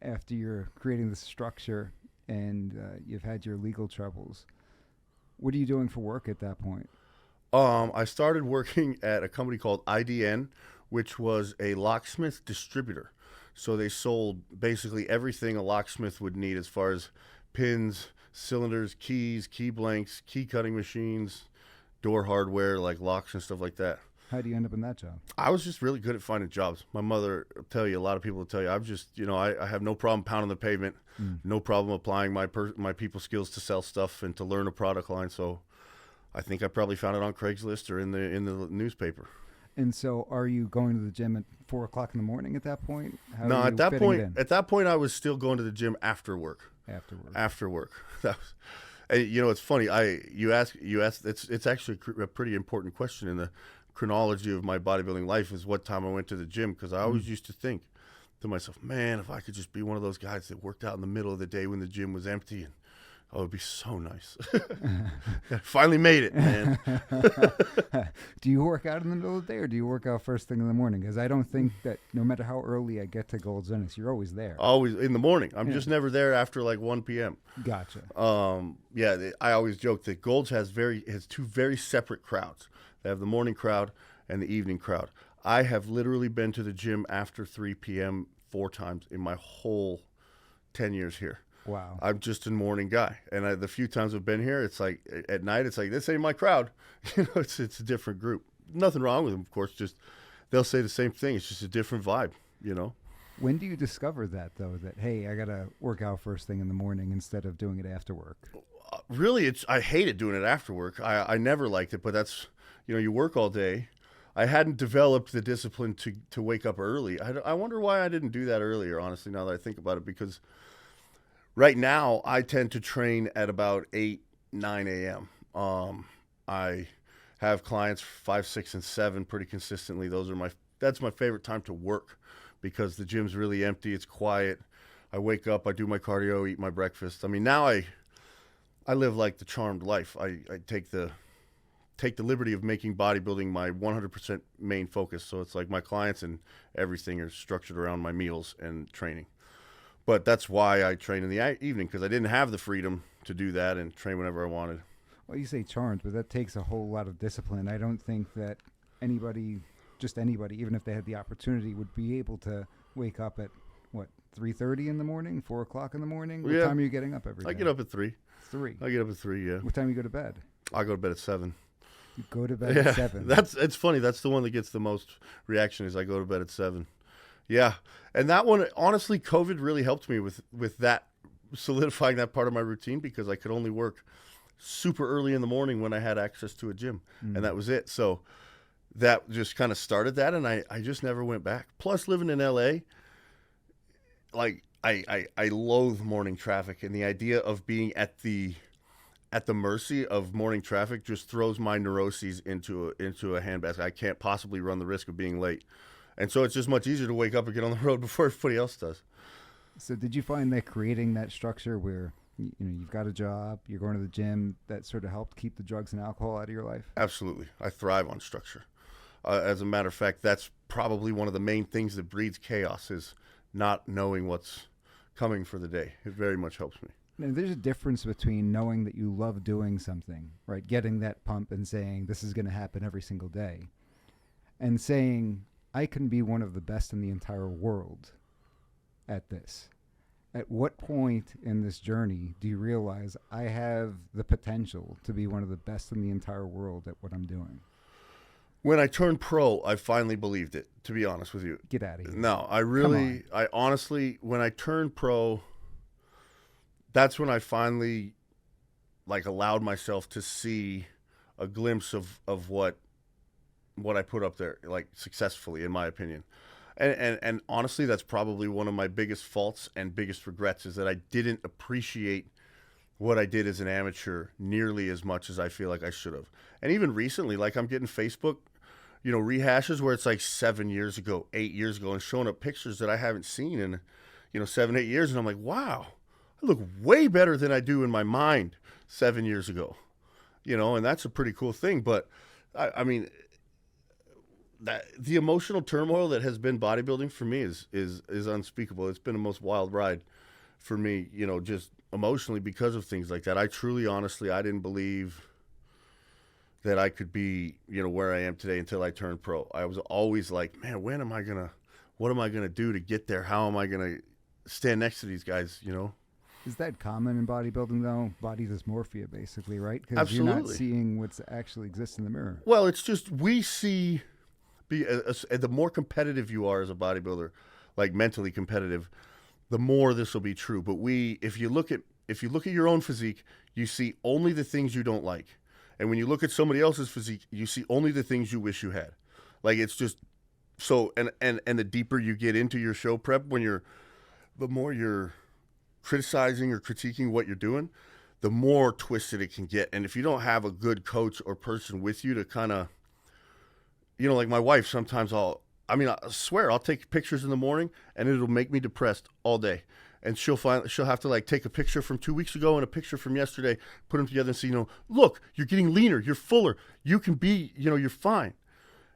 after you're creating the structure and you've had your legal troubles, what are you doing for work at that point? I started working at a company called IDN, which was a locksmith distributor. So they sold basically everything a locksmith would need as far as pins, cylinders, keys, key blanks, key cutting machines, door hardware like locks and stuff like that. How do you end up in that job? I was just really good at finding jobs. My mother will tell you, a lot of people will tell you, I'm just, I have no problem pounding the pavement, no problem applying my people skills to sell stuff and to learn a product line. So I think I probably found it on Craigslist or in the newspaper. And so, are you going to the gym at 4 o'clock in the morning at that point? How No, are at you that fitting it point, in? I was still going to the gym after work. Afterward. After work, that was, and it's funny. You ask. It's actually a pretty important question in the chronology of my bodybuilding life is what time I went to the gym, because I always used to think to myself, man, if I could just be one of those guys that worked out in the middle of the day when the gym was empty, and it would be so nice. Finally made it, man. Do you work out in the middle of the day, or do you work out first thing in the morning? Because I don't think that no matter how early I get to Gold's Gym, you're always there. Always in the morning. I'm just never there after like 1 p.m. Gotcha. I always joke that Gold's has two very separate crowds. They have the morning crowd and the evening crowd. I have literally been to the gym after 3 p.m. 4 times in my whole 10 years here. Wow. I'm just a morning guy. And the few times I've been here, it's like at night, it's like, this ain't my crowd. It's a different group. Nothing wrong with them, of course. Just they'll say the same thing. It's just a different vibe, When do you discover that, though, that, hey, I got to work out first thing in the morning instead of doing it after work? Really, I hated doing it after work. I never liked it, but that's, you work all day. I hadn't developed the discipline to wake up early. I wonder why I didn't do that earlier, honestly, now that I think about it, because right now I tend to train at about 8, 9 a.m. I have clients 5, 6, and 7 pretty consistently. That's my favorite time to work because the gym's really empty. It's quiet. I wake up, I do my cardio, eat my breakfast. I mean, now I live like the charmed life. I take the liberty of making bodybuilding my 100% main focus. So it's like my clients and everything are structured around my meals and training. But that's why I train in the evening, because I didn't have the freedom to do that and train whenever I wanted. Well, you say charmed, but that takes a whole lot of discipline. I don't think that anybody, even if they had the opportunity, would be able to wake up at, 3:30 in the morning, 4 o'clock in the morning? What time are you getting up every day? I get up at 3. 3? I get up at 3, yeah. What time do you go to bed? I go to bed at 7. You go to bed at 7? It's funny. That's the one that gets the most reaction is I go to bed at 7. Yeah. And that one, honestly, COVID really helped me with that, solidifying that part of my routine, because I could only work super early in the morning when I had access to a gym. And that was it. So that just kind of started that, and I just never went back. Plus, living in LA, like I loathe morning traffic, and the idea of being at the mercy of morning traffic just throws my neuroses into a handbasket. I can't possibly run the risk of being late. And so it's just much easier to wake up and get on the road before everybody else does. So did you find that creating that structure where you've got a job, you're going to the gym, that sort of helped keep the drugs and alcohol out of your life? Absolutely. I thrive on structure. As a matter of fact, that's probably one of the main things that breeds chaos, is not knowing what's coming for the day. It very much helps me. Now, there's a difference between knowing that you love doing something, right? Getting that pump and saying, this is going to happen every single day, and saying, I can be one of the best in the entire world at this. At what point in this journey do you realize I have the potential to be one of the best in the entire world at what I'm doing? When I turned pro, I finally believed it, to be honest with you. Get out of here. No, I honestly, when I turned pro, that's when I finally allowed myself to see a glimpse of what I put up there, successfully, in my opinion. And honestly, that's probably one of my biggest faults and biggest regrets, is that I didn't appreciate what I did as an amateur nearly as much as I feel like I should have. And even recently, I'm getting Facebook, rehashes where it's 7 years ago, 8 years ago, and showing up pictures that I haven't seen in, 7, 8 years. And I'm like, wow, I look way better than I do in my mind 7 years ago, and that's a pretty cool thing. But I mean, that the emotional turmoil that has been bodybuilding for me is unspeakable. It's been the most wild ride for me, just emotionally, because of things like that. I truly, honestly, I didn't believe that I could be, where I am today until I turned pro. I was always like, man, what am I going to do to get there? How am I going to stand next to these guys, Is that common in bodybuilding, though? Body dysmorphia, basically, right? Because you're not Absolutely. seeing what's actually exists in the mirror. Well, it's just we see the more competitive you are as a bodybuilder, like mentally competitive, the more this will be true. But if you look at your own physique, you see only the things you don't like. And when you look at somebody else's physique, you see only the things you wish you had. Like, it's just so, and the deeper you get into your show prep, the more you're criticizing or critiquing what you're doing, the more twisted it can get. And if you don't have a good coach or person with you to kind of, like my wife, sometimes I swear I'll take pictures in the morning and it'll make me depressed all day. And she'll have to like take a picture from 2 weeks ago and a picture from yesterday, put them together and say, look, you're getting leaner, you're fuller, you can be, you're fine.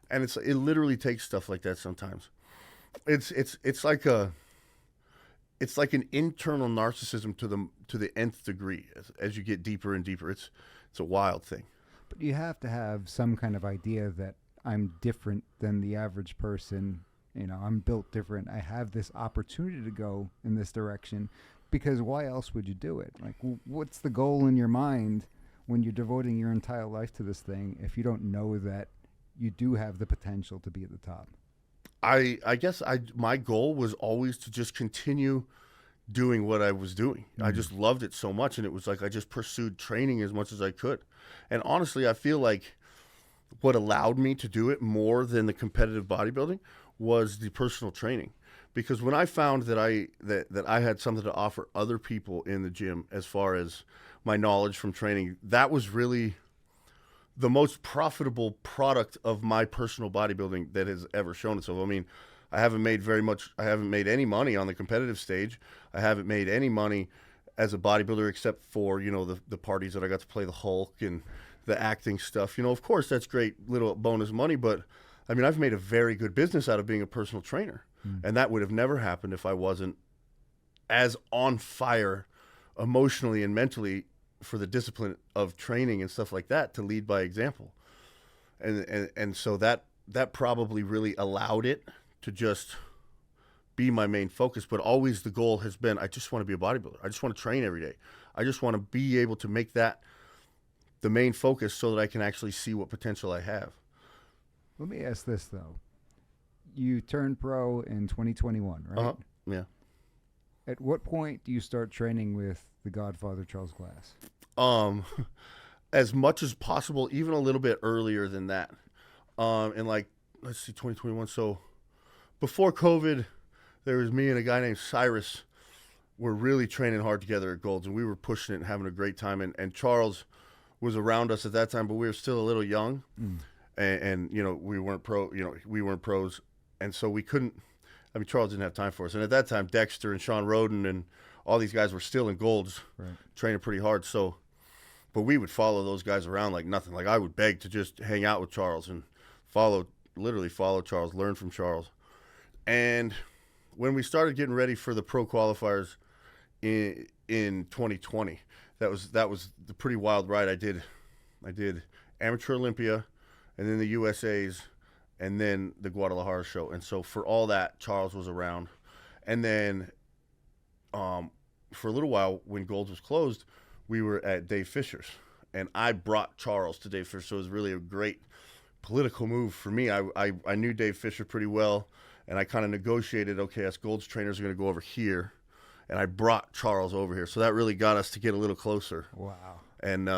And it literally takes stuff like that sometimes. It's like an internal narcissism to the nth degree as you get deeper and deeper. It's a wild thing. But you have to have some kind of idea that I'm different than the average person. I'm built different. I have this opportunity to go in this direction, because why else would you do it? Like, what's the goal in your mind when you're devoting your entire life to this thing if you don't know that you do have the potential to be at the top? I guess my goal was always to just continue doing what I was doing. I just loved it so much, and it was like I just pursued training as much as I could. And honestly, I feel like what allowed me to do it more than the competitive bodybuilding was the personal training. Because when I found that I had something to offer other people in the gym as far as my knowledge from training, that was really the most profitable product of my personal bodybuilding that has ever shown itself. I mean, I haven't made any money on the competitive stage. I haven't made any money as a bodybuilder except for, the parties that I got to play the Hulk and the acting stuff. Of course, that's great little bonus money, but I mean, I've made a very good business out of being a personal trainer. And that would have never happened if I wasn't as on fire emotionally and mentally for the discipline of training and stuff like that, to lead by example. And so that probably really allowed it to just be my main focus. But always the goal has been, I just want to be a bodybuilder. I just want to train every day. I just want to be able to make that the main focus so that I can actually see what potential I have. Let me ask this, though. You turned pro in 2021, right? Yeah. At what point do you start training with the Godfather, Charles Glass? As much as possible, even a little bit earlier than that. And like, let's see, 2021. So before COVID, there was me and a guy named Cyrus. We're really training hard together at Gold's, and we were pushing it and having a great time. And Charles was around us at that time, but we were still a little young. And we weren't pros. And so we couldn't, Charles didn't have time for us. And at that time, Dexter and Sean Roden and all these guys were still in Gold's, training pretty hard. So, but we would follow those guys around like nothing. Like, I would beg to just hang out with Charles and literally follow Charles, learn from Charles. And when we started getting ready for the pro qualifiers in 2020, that was the pretty wild ride. I did Amateur Olympia, and then the USA's, and then the Guadalajara show. And so for all that, Charles was around. And then for a little while, when Gold's was closed, we were at Dave Fisher's. And I brought Charles to Dave Fisher, so it was really a great political move for me. I knew Dave Fisher pretty well, and I kind of negotiated, okay, us Gold's trainers are going to go over here. And I brought Charles over here. So that really got us to get a little closer. Wow. And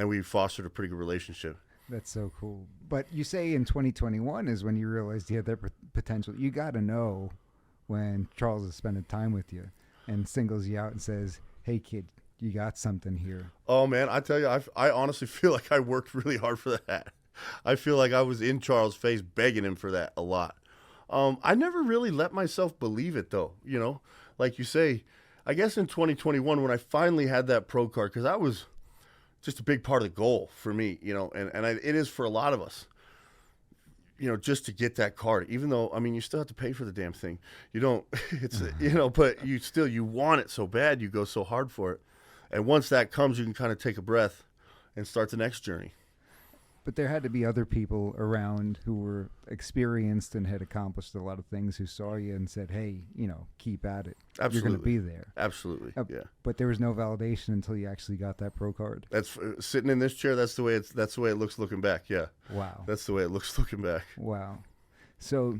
we fostered a pretty good relationship. That's so cool. But you say in 2021 is when you realized you had that potential. You got to know when Charles is spending time with you and singles you out and says, hey, kid, you got something here. Oh, man, I tell you, I honestly feel like I worked really hard for that. I feel like I was in Charles' face begging him for that a lot. I never really let myself believe it, though. Like you say, I guess in 2021 when I finally had that pro card, because that was just a big part of the goal for me, and it is for a lot of us, just to get that card, even though, you still have to pay for the damn thing. You don't, it's, but you want it so bad, you go so hard for it. And once that comes, you can kind of take a breath and start the next journey. But there had to be other people around who were experienced and had accomplished a lot of things who saw you and said, hey, keep at it. Absolutely. You're going to be there. Absolutely. Yeah. But there was no validation until you actually got that pro card. That's sitting in this chair. That's the way it looks looking back. Yeah. Wow. That's the way it looks looking back. Wow. So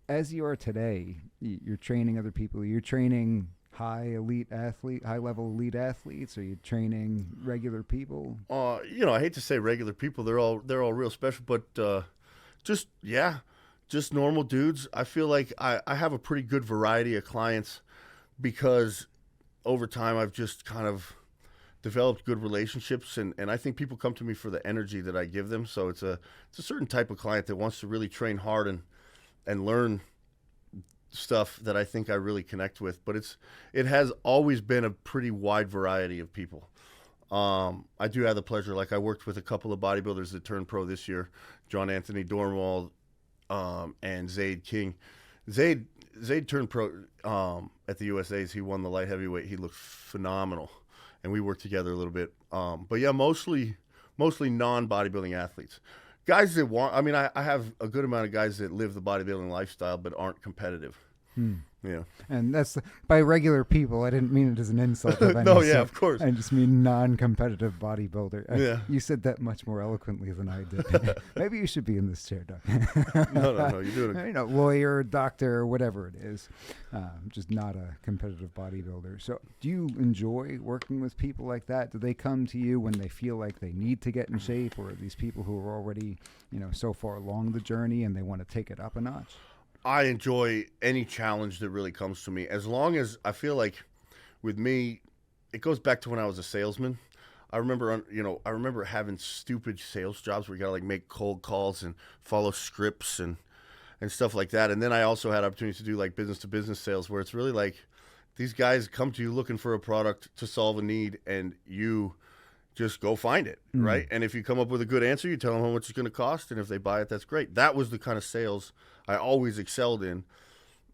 as you are today, you're training other people. You're training high level elite athletes? Are you training regular people? I hate to say regular people. They're all real special, but just normal dudes. I feel like I have a pretty good variety of clients because over time I've just kind of developed good relationships, and I think people come to me for the energy that I give them. So it's a certain type of client that wants to really train hard and learn stuff that I think I really connect with, but it has always been a pretty wide variety of people. I do have the pleasure, like I worked with a couple of bodybuilders that turned pro this year, John Anthony Dornwald and Zaid King. Zaid turned pro at the USA's. He won the light heavyweight. He looked phenomenal, and we worked together a little bit. But yeah, mostly non-bodybuilding athletes. Guys that want, I have a good amount of guys that live the bodybuilding lifestyle but aren't competitive. Yeah. And that's by regular people. I didn't mean it as an insult. Of any No, yeah, sort. of course. I just mean non-competitive bodybuilder. Yeah. You said that much more eloquently than I did. Maybe you should be in this chair, Doug. No, you're doing it. Lawyer, doctor, whatever it is. Just not a competitive bodybuilder. So do you enjoy working with people like that? Do they come to you when they feel like they need to get in shape, or are these people who are already, so far along the journey and they want to take it up a notch? I enjoy any challenge that really comes to me, as long as I feel like with me, it goes back to when I was a salesman. I remember having stupid sales jobs where you gotta make cold calls and follow scripts and stuff like that. And then I also had opportunities to do business to business sales, where it's really like these guys come to you looking for a product to solve a need, and you just go find it, right? And if you come up with a good answer, you tell them how much it's going to cost, and if they buy it, that's great. That was the kind of sales I always excelled in.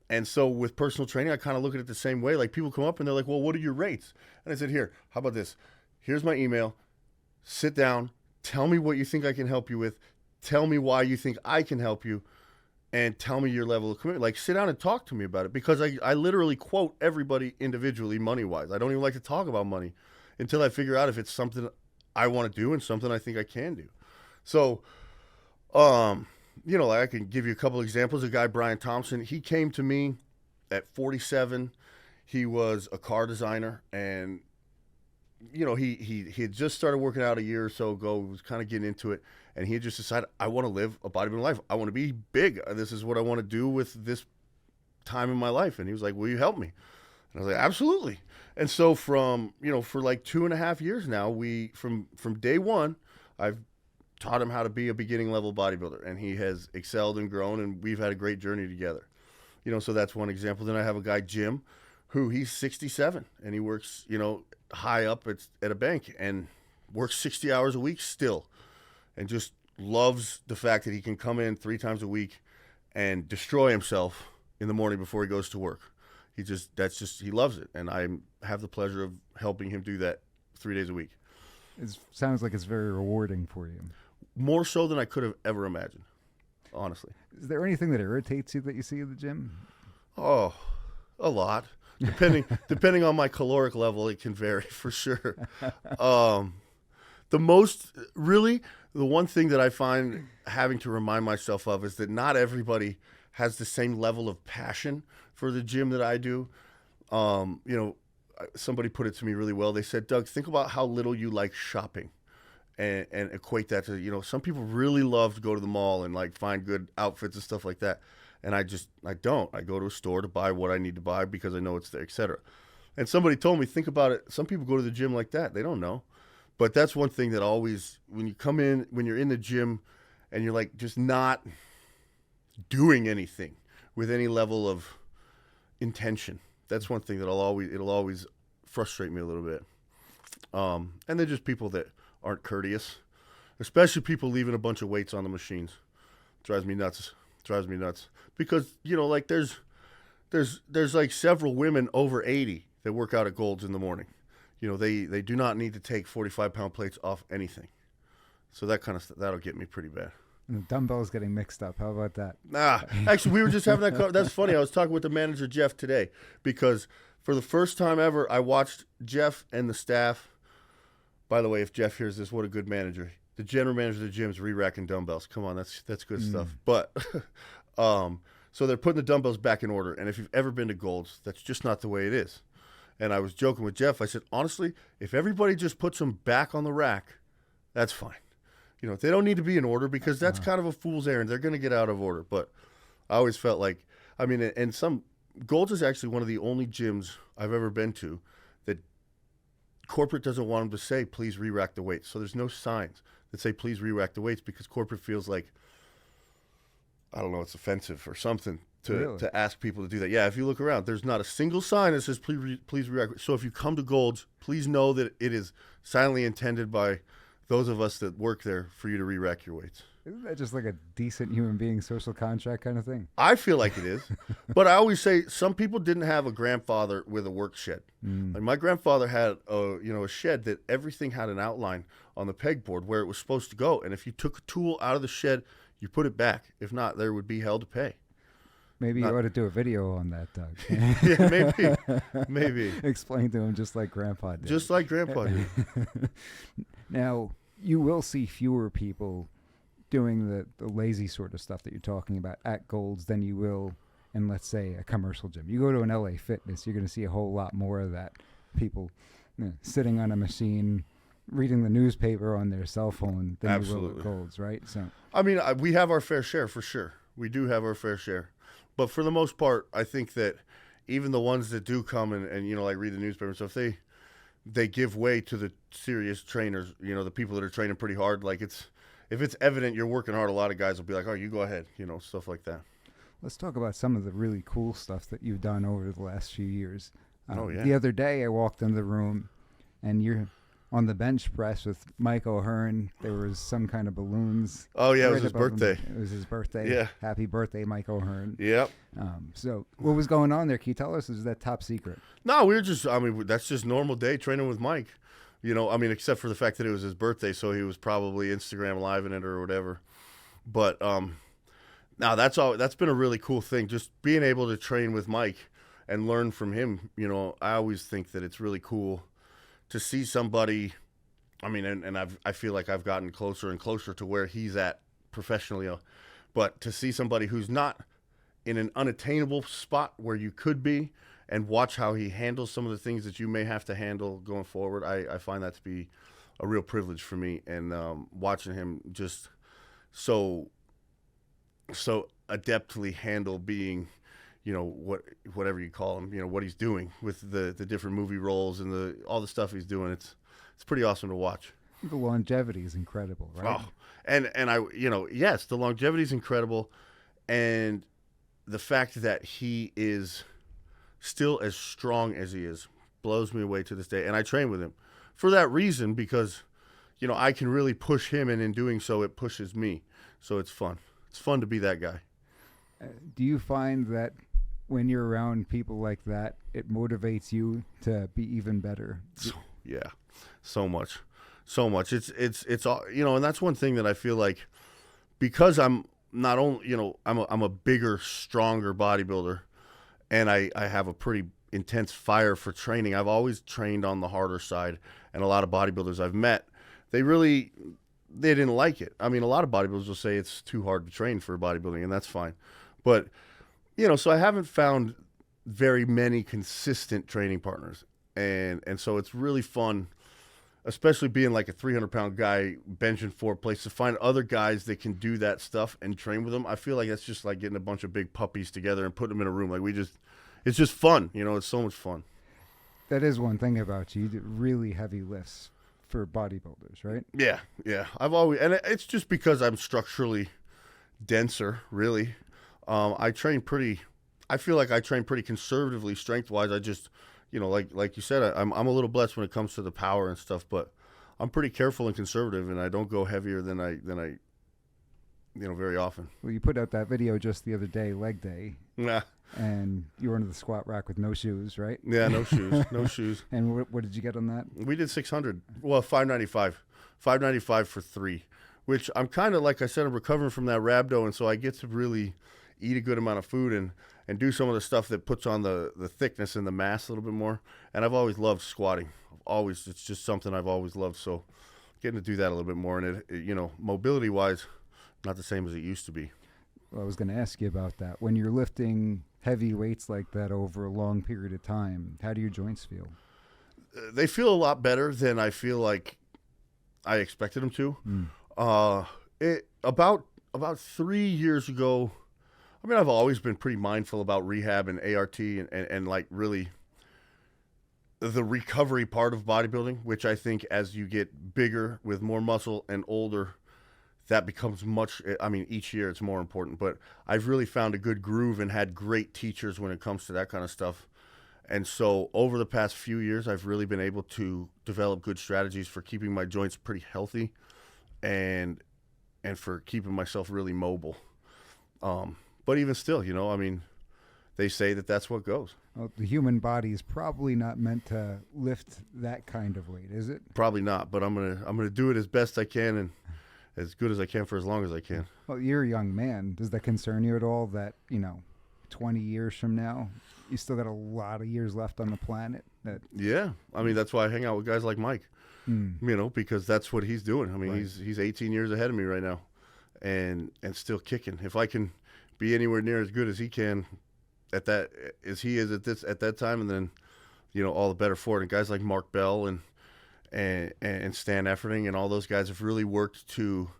And so with personal training, I kind of look at it the same way. Like, people come up and they're like, well, what are your rates? And I said, here, how about this? Here's my email. Sit down. Tell me what you think I can help you with. Tell me why you think I can help you. And tell me your level of commitment. Sit down and talk to me about it, because I literally quote everybody individually money-wise. I don't even like to talk about money until I figure out if it's something I want to do and something I think I can do. So, I can give you a couple examples. A guy, Brian Thompson, he came to me at 47. He was a car designer, and, he had just started working out a year or so ago, was kind of getting into it, and he had just decided, I want to live a bodybuilding life. I want to be big. This is what I want to do with this time in my life. And he was like, will you help me? And I was like, absolutely. And so for 2.5 years now, from day one, I've taught him how to be a beginning level bodybuilder, and he has excelled and grown, and we've had a great journey together. So that's one example. Then I have a guy, Jim, who he's 67, and he works, high up at a bank, and works 60 hours a week still, and just loves the fact that he can come in 3 times a week and destroy himself in the morning before he goes to work. He loves it, and I have the pleasure of helping him do that 3 days a week. It sounds like it's very rewarding for you. More so than I could have ever imagined, honestly. Is there anything that irritates you that you see at the gym? Oh, a lot. Depending on my caloric level, it can vary for sure. The one thing that I find having to remind myself of is that not everybody has the same level of passion for the gym that I do. Somebody put it to me really well. They said, Doug, think about how little you like shopping, and equate that to, some people really love to go to the mall and find good outfits and stuff like that. And I don't. I go to a store to buy what I need to buy because I know it's there, etc. And somebody told me, think about it. Some people go to the gym like that. They don't know. But that's one thing that always, when you're in the gym and you're just not doing anything with any level of intention, that's one thing that it'll always frustrate me a little bit. And then just people that aren't courteous, especially people leaving a bunch of weights on the machines. Drives me nuts. Because, there's several women over 80 that work out at Gold's in the morning. They do not need to take 45-pound plates off anything. So that kind of that'll get me pretty bad. And the dumbbells getting mixed up. How about that? Nah, actually, we were just having that. That's funny. I was talking with the manager, Jeff, today, because for the first time ever, I watched Jeff and the staff. By the way, if Jeff hears this, what a good manager. The general manager of the gym's re-racking dumbbells. Come on, that's good stuff. But so they're putting the dumbbells back in order. And if you've ever been to Gold's, that's just not the way it is. And I was joking with Jeff. I said, honestly, if everybody just puts them back on the rack, that's fine. You know, they don't need to be in order because that's kind of a fool's errand. They're going to get out of order. But I always felt like, I mean, and Gold's is actually one of the only gyms I've ever been to that corporate doesn't want them to say, please re-rack the weights. So there's no signs that say, please re-rack the weights, because corporate feels like, I don't know, it's offensive or something to ask people to do that. Yeah, if you look around, there's not a single sign that says, please re-rack. So if you come to Gold's, please know that it is silently intended by those of us that work there for you to re-rack your weights. Isn't that just like a decent human being social contract kind of thing? I feel like it is. But I always say some people didn't have a grandfather with a work shed. Like my grandfather had a shed that everything had an outline on the pegboard where it was supposed to go. And if you took a tool out of the shed, you put it back. If not, there would be hell to pay. Maybe you ought to do a video on that, Doug. Yeah, maybe. Explain to him just like Grandpa did. Just like Grandpa did. Now, you will see fewer people doing the lazy sort of stuff that you're talking about at Gold's than you will in, let's say, a commercial gym. You go to an LA Fitness, you're going to see a whole lot more of that. People sitting on a machine, reading the newspaper on their cell phone than you will at Gold's, right? So, I mean, we have our fair share for sure. We do have our fair share. But for the most part, I think that even the ones that do come and like read the newspaper and stuff, they give way to the serious trainers, the people that are training pretty hard. Like if it's evident you're working hard, a lot of guys will be like, oh, you go ahead, stuff like that. Let's talk about some of the really cool stuff that you've done over the last few years. Oh, yeah. The other day I walked into the room and you're on the bench press with Mike O'Hearn. There was some kind of balloons. Oh, yeah, right it was his birthday. It was his birthday. Yeah. Happy birthday, Mike O'Hearn. Yep. So what was going on there? Can you tell us? Is that top secret? No, that's just normal day training with Mike. Except for the fact that it was his birthday, so he was probably Instagram Live in it or whatever. But now that's been a really cool thing, just being able to train with Mike and learn from him. I always think that it's really cool to see somebody. I feel like I've gotten closer and closer to where he's at professionally, but to see somebody who's not in an unattainable spot where you could be, and watch how he handles some of the things that you may have to handle going forward, I find that to be a real privilege for me. And watching him just so adeptly handle being, whatever you call him, what he's doing with the different movie roles and all the stuff he's doing, it's pretty awesome to watch. The longevity is incredible, right? Oh, and yes, the longevity is incredible, and the fact that he is still as strong as he is blows me away to this day. And I train with him for that reason, because, I can really push him, and in doing so, it pushes me. So it's fun. It's fun to be that guy. Do you find that when you're around people like that, it motivates you to be even better? Yeah, so much. It's all, and that's one thing that I feel like, because I'm not only, I'm a bigger, stronger bodybuilder, and I have a pretty intense fire for training. I've always trained on the harder side, and a lot of bodybuilders I've met, they didn't like it. A lot of bodybuilders will say it's too hard to train for bodybuilding, and that's fine. But, so I haven't found very many consistent training partners, and so it's really fun, especially being like a 300-pound guy benching 4 plates, to find other guys that can do that stuff and train with them. I feel like that's just like getting a bunch of big puppies together and putting them in a room. It's just fun. It's so much fun. That is one thing about you. You do really heavy lifts for bodybuilders, right? Yeah. And it's just because I'm structurally denser, really. I feel like I train pretty conservatively strength-wise. I just, like you said, I'm a little blessed when it comes to the power and stuff, but I'm pretty careful and conservative, and I don't go heavier than I very often. Well, you put out that video just the other day, leg day. Nah. And you were under the squat rack with no shoes, right? Yeah, no shoes, no shoes. And what did you get on that? We did 600. Well, 595. 595 for 3. which I'm kind of, like I said, I'm recovering from that rhabdo, and so I get to really eat a good amount of food and do some of the stuff that puts on the thickness and the mass a little bit more. And I've always loved squatting. It's just something I've always loved. So getting to do that a little bit more, and mobility wise, not the same as it used to be. Well, I was going to ask you about that. When you're lifting heavy weights like that over a long period of time, how do your joints feel? They feel a lot better than I feel like I expected them to. About 3 years ago, I mean, I've always been pretty mindful about rehab and ART and like really the recovery part of bodybuilding, which I think as you get bigger with more muscle and older, that becomes each year it's more important. But I've really found a good groove and had great teachers when it comes to that kind of stuff. And so over the past few years, I've really been able to develop good strategies for keeping my joints pretty healthy and for keeping myself really mobile. But even still, they say that that's what goes. Well, the human body is probably not meant to lift that kind of weight, is it? Probably not, but I'm gonna do it as best I can and as good as I can for as long as I can. Well, you're a young man. Does that concern you at all that, 20 years from now, you still got a lot of years left on the planet? Yeah. I mean, that's why I hang out with guys like Mike, because that's what he's doing. I mean, Right. he's 18 years ahead of me right now and still kicking. If I can be anywhere near as good as he can at that, as he is at that time, and then, all the better for it. And guys like Mark Bell and Stan Efferding and all those guys have really worked to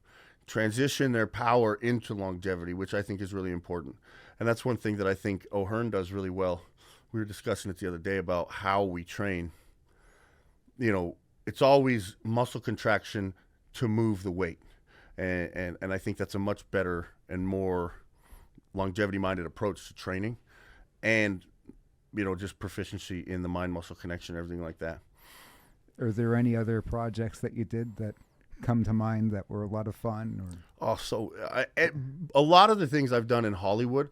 transition their power into longevity, which I think is really important. And that's one thing that I think O'Hearn does really well. We were discussing it the other day about how we train. It's always muscle contraction to move the weight. And I think that's a much better and more longevity-minded approach to training and, just proficiency in the mind-muscle connection, everything like that. Are there any other projects that you did that come to mind that were a lot of fun? A lot of the things I've done in Hollywood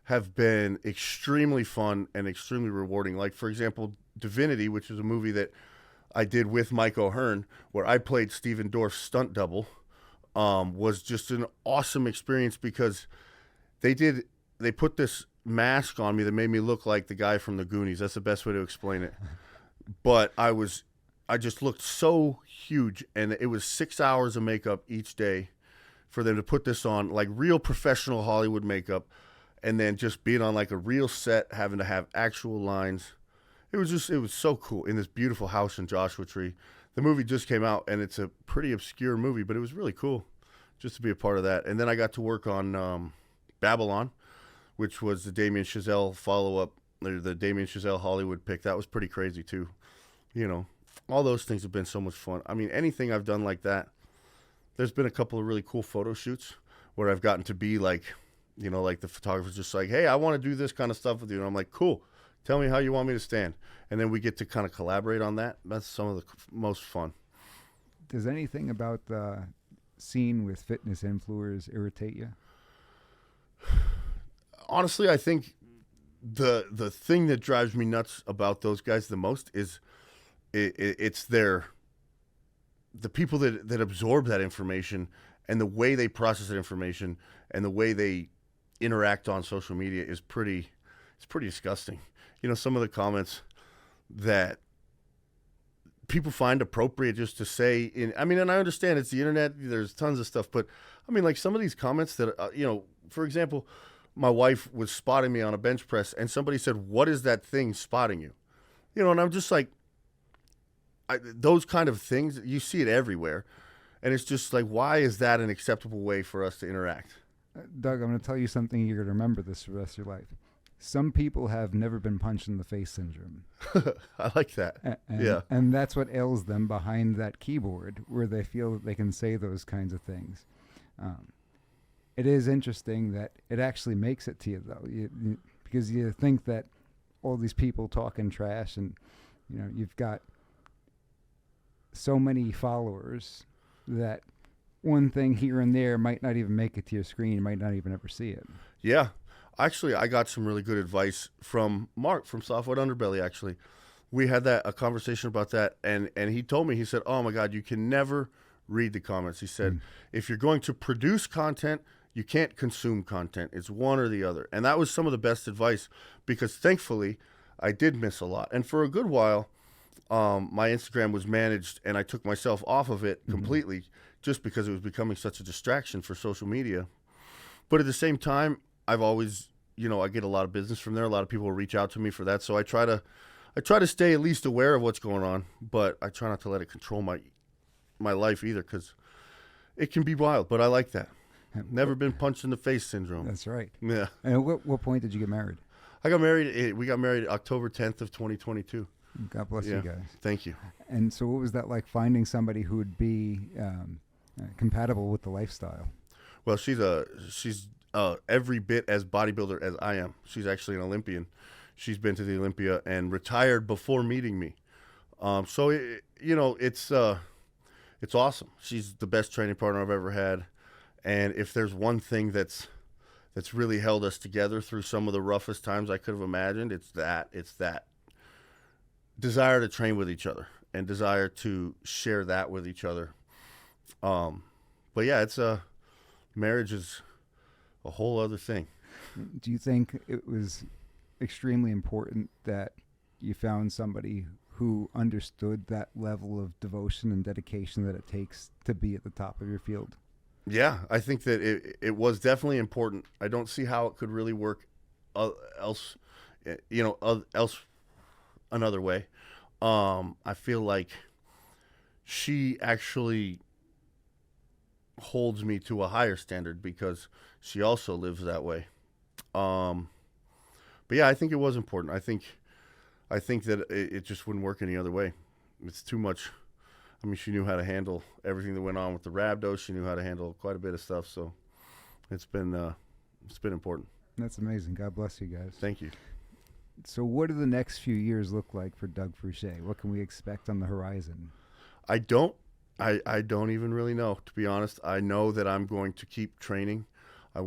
have been extremely fun and extremely rewarding. Like, for example, Divinity, which is a movie that I did with Mike O'Hearn, where I played Steven Dorff's stunt double, was just an awesome experience because they put this mask on me that made me look like the guy from the Goonies. That's the best way to explain it. But I just looked so huge, and it was 6 hours of makeup each day for them to put this on, like real professional Hollywood makeup, and then just being on like a real set, having to have actual lines. It was so cool in this beautiful house in Joshua Tree. The movie just came out, and it's a pretty obscure movie, but it was really cool just to be a part of that. And then I got to work on Babylon, which was the Damien Chazelle follow-up, or the Damien Chazelle Hollywood pick. That was pretty crazy too. All those things have been so much fun. I mean, anything I've done like that, there's been a couple of really cool photo shoots where I've gotten to be like, like the photographer's just like, hey, I want to do this kind of stuff with you. And I'm like, cool. Tell me how you want me to stand. And then we get to kind of collaborate on that. That's some of the most fun. Does anything about the scene with fitness influencers irritate you? Honestly, I think the thing that drives me nuts about those guys the most is it's the people that absorb that information and the way they process that information and the way they interact on social media is pretty disgusting. Some of the comments that people find appropriate just to say and I understand it's the internet, there's tons of stuff, but I mean, like some of these comments that, for example, my wife was spotting me on a bench press and somebody said, what is that thing spotting you? And I'm just like, those kind of things, you see it everywhere. And it's just like, why is that an acceptable way for us to interact? Doug, I'm going to tell you something you're going to remember this for the rest of your life. Some people have never been punched in the face syndrome. I like that. Yeah. And that's what ails them behind that keyboard, where they feel that they can say those kinds of things. It is interesting that it actually makes it to you, though, because you think that all these people talking trash and, you've got so many followers that one thing here and there might not even make it to your screen. You might not even ever see it. Yeah. Actually, I got some really good advice from Mark from Soft White Underbelly, actually. We had a conversation about that, and he told me, he said, oh, my God, you can never read the comments. He said, if you're going to produce content, you can't consume content. It's one or the other. And that was some of the best advice, because thankfully I did miss a lot. And for a good while, my Instagram was managed, and I took myself off of it completely just because it was becoming such a distraction for social media. But at the same time, I've always, I get a lot of business from there. A lot of people reach out to me for that. So I try to stay at least aware of what's going on, but I try not to let it control my life either, because it can be wild. But I like that. Never been punched in the face syndrome. That's right. Yeah. And at what point did you get married? We got married October 10th of 2022. God bless you guys. Thank you. And so what was that like, finding somebody who would be compatible with the lifestyle? Well, she's every bit as bodybuilder as I am. She's actually an Olympian. She's been to the Olympia and retired before meeting me. So it's awesome. She's the best training partner I've ever had. And if there's one thing that's really held us together through some of the roughest times I could have imagined, it's that desire to train with each other and desire to share that with each other. But yeah, marriage is a whole other thing. Do you think it was extremely important that you found somebody who understood that level of devotion and dedication that it takes to be at the top of your field? Yeah, I think that it was definitely important. I don't see how it could really work else another way. I feel like she actually holds me to a higher standard because she also lives that way. But yeah, I think it was important. I think that it just wouldn't work any other way. It's too much. I mean, she knew how to handle everything that went on with the rhabdo. She knew how to handle quite a bit of stuff. So it's been important. That's amazing. God bless you guys. Thank you. So what do the next few years look like for Doug Fruchey? What can we expect on the horizon? I don't even really know, to be honest. I know that I'm going to keep training. I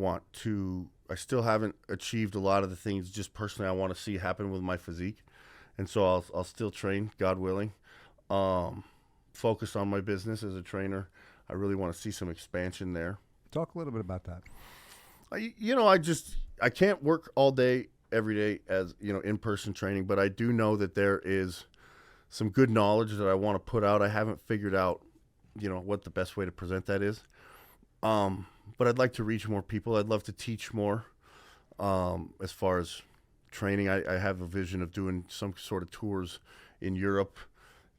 still haven't achieved a lot of the things just personally I want to see happen with my physique. And so I'll still train, God willing. Focus on my business as a trainer. I really want to see some expansion there. Talk a little bit about that. I can't work all day, every day as, in-person training, but I do know that there is some good knowledge that I want to put out. I haven't figured out, what the best way to present that is. But I'd like to reach more people. I'd love to teach more. As far as training, I have a vision of doing some sort of tours in Europe,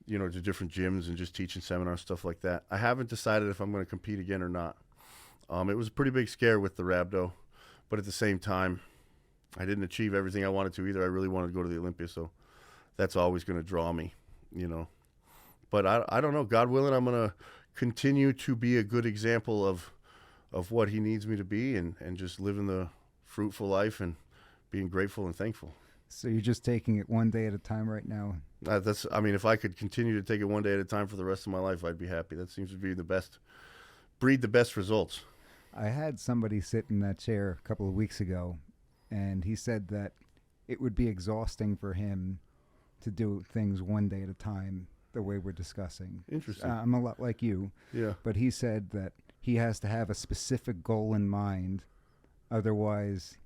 to different gyms and just teaching seminars, stuff like that. I haven't decided if I'm going to compete again or not. It was a pretty big scare with the rhabdo, but at the same time, I didn't achieve everything I wanted to either. I really wanted to go to the Olympia, so that's always going to draw me, But I don't know. God willing, I'm going to continue to be a good example of what he needs me to be and just living the fruitful life and being grateful and thankful. So you're just taking it one day at a time right now? If I could continue to take it one day at a time for the rest of my life, I'd be happy. That seems to be breed the best results. I had somebody sit in that chair a couple of weeks ago, and he said that it would be exhausting for him to do things one day at a time the way we're discussing. Interesting. I'm a lot like you. Yeah. But he said that he has to have a specific goal in mind, otherwise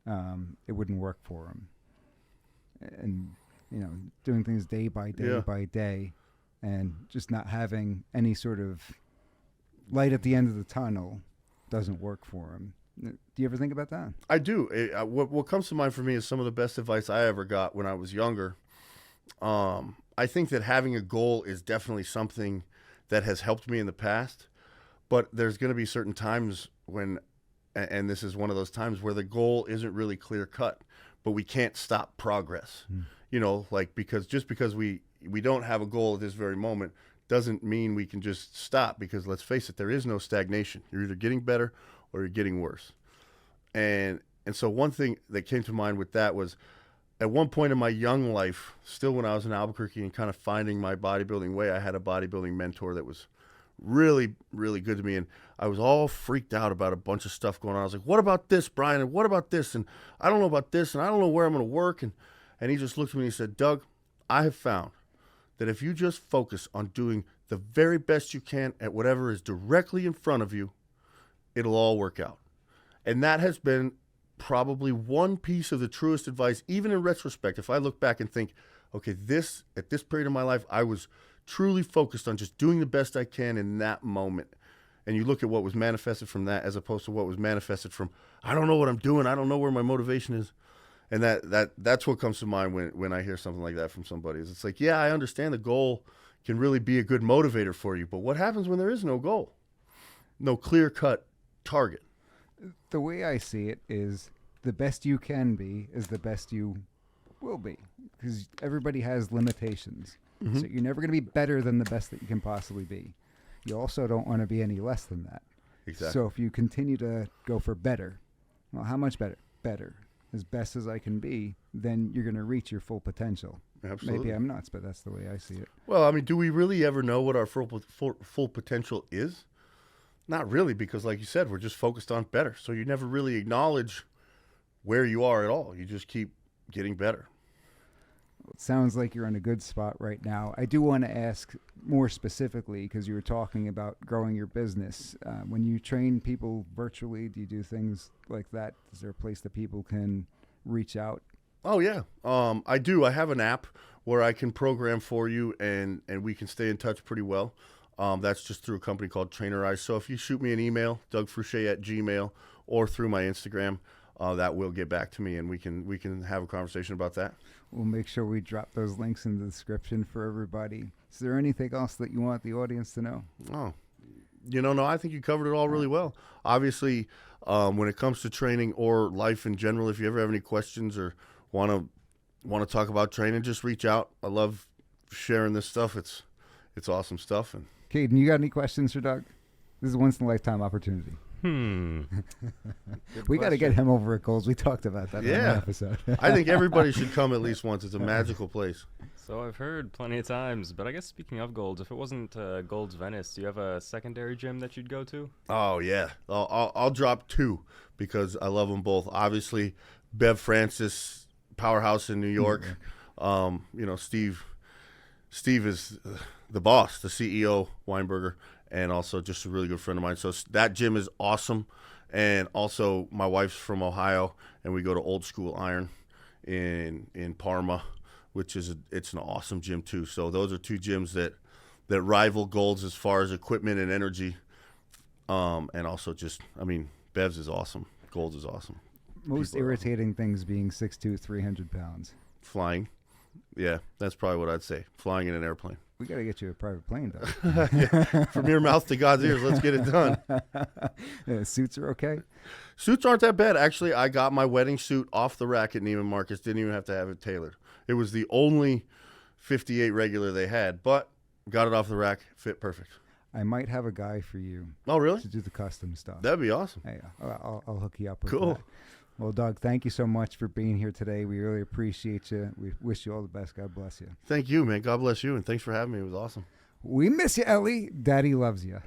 it wouldn't work for him. And, doing things day by day by day and just not having any sort of light at the end of the tunnel doesn't work for him. Do you ever think about that? I do. What comes to mind for me is some of the best advice I ever got when I was younger. I think that having a goal is definitely something that has helped me in the past, but there's going to be certain times when, and this is one of those times where the goal isn't really clear cut, but we can't stop progress. Because we don't have a goal at this very moment doesn't mean we can just stop, because let's face it, there is no stagnation. You're either getting better or you're getting worse. And so one thing that came to mind with that was, at one point in my young life, still when I was in Albuquerque and kind of finding my bodybuilding way, I had a bodybuilding mentor that was really, really good to me. And I was all freaked out about a bunch of stuff going on. I was like, what about this, Brian? And what about this? And I don't know about this. And I don't know where I'm going to work. And he just looked at me and he said, Doug, I have found that if you just focus on doing the very best you can at whatever is directly in front of you, it'll all work out. And that has been probably one piece of the truest advice, even in retrospect. If I look back and think, okay, at this period of my life, I was truly focused on just doing the best I can in that moment. And you look at what was manifested from that as opposed to what was manifested from, I don't know what I'm doing. I don't know where my motivation is. And that's what comes to mind when I hear something like that from somebody. Is it's like, yeah, I understand the goal can really be a good motivator for you, but what happens when there is no goal? No clear-cut target. The way I see it is the best you can be is the best you will be, because everybody has limitations. So you're never going to be better than the best that you can possibly be. You also don't want to be any less than that. Exactly. So if you continue to go for better, well, how much better? Better. As best as I can be, then you're going to reach your full potential. Absolutely. Maybe I'm nuts, but that's the way I see it. Well, I mean, do we really ever know what our full potential is? Not really, because like you said, we're just focused on better. So you never really acknowledge where you are at all. You just keep getting better. It sounds like you're in a good spot right now. I do want to ask more specifically, because you were talking about growing your business. When you train people virtually, do you do things like that? Is there a place that people can reach out? Oh, yeah. I do. I have an app where I can program for you, and we can stay in touch pretty well. That's just through a company called Trainerize. So if you shoot me an email, dougfruchey@gmail, or through my Instagram, that will get back to me, and we can have a conversation about that. We'll make sure we drop those links in the description for everybody. Is there anything else that you want the audience to know? Oh, no, I think you covered it all really well. Obviously, when it comes to training or life in general, if you ever have any questions or want to talk about training, just reach out. I love sharing this stuff. It's awesome stuff. And Caden, you got any questions for Doug? This is a once-in-a-lifetime opportunity. We got to get him over at Gold's. We talked about that in the episode. I think everybody should come at least once. It's a magical place. So I've heard plenty of times, but I guess speaking of Gold's, if it wasn't Gold's Venice, do you have a secondary gym that you'd go to? Oh, yeah. I'll drop two because I love them both. Obviously, Bev Francis, powerhouse in New York. Steve is the boss, the CEO, Weinberger, and also just a really good friend of mine. So that gym is awesome. And also my wife's from Ohio, and we go to Old School Iron in Parma, which is it's an awesome gym too. So those are two gyms that rival Gold's as far as equipment and energy. And also Bev's is awesome. Gold's is awesome. Most irritating things being 6'2", 300 pounds. Flying. Yeah, that's probably what I'd say. Flying in an airplane. We got to get you a private plane, though. Yeah. From your mouth to God's ears, let's get it done. Suits are okay? Suits aren't that bad. Actually, I got my wedding suit off the rack at Neiman Marcus. Didn't even have to have it tailored. It was the only 58 regular they had, but got it off the rack. Fit perfect. I might have a guy for you. Oh, really? To do the custom stuff. That'd be awesome. Hey, I'll hook you up with Cool. that. Well, Doug, thank you so much for being here today. We really appreciate you. We wish you all the best. God bless you. Thank you, man. God bless you, and thanks for having me. It was awesome. We miss you, Ellie. Daddy loves you.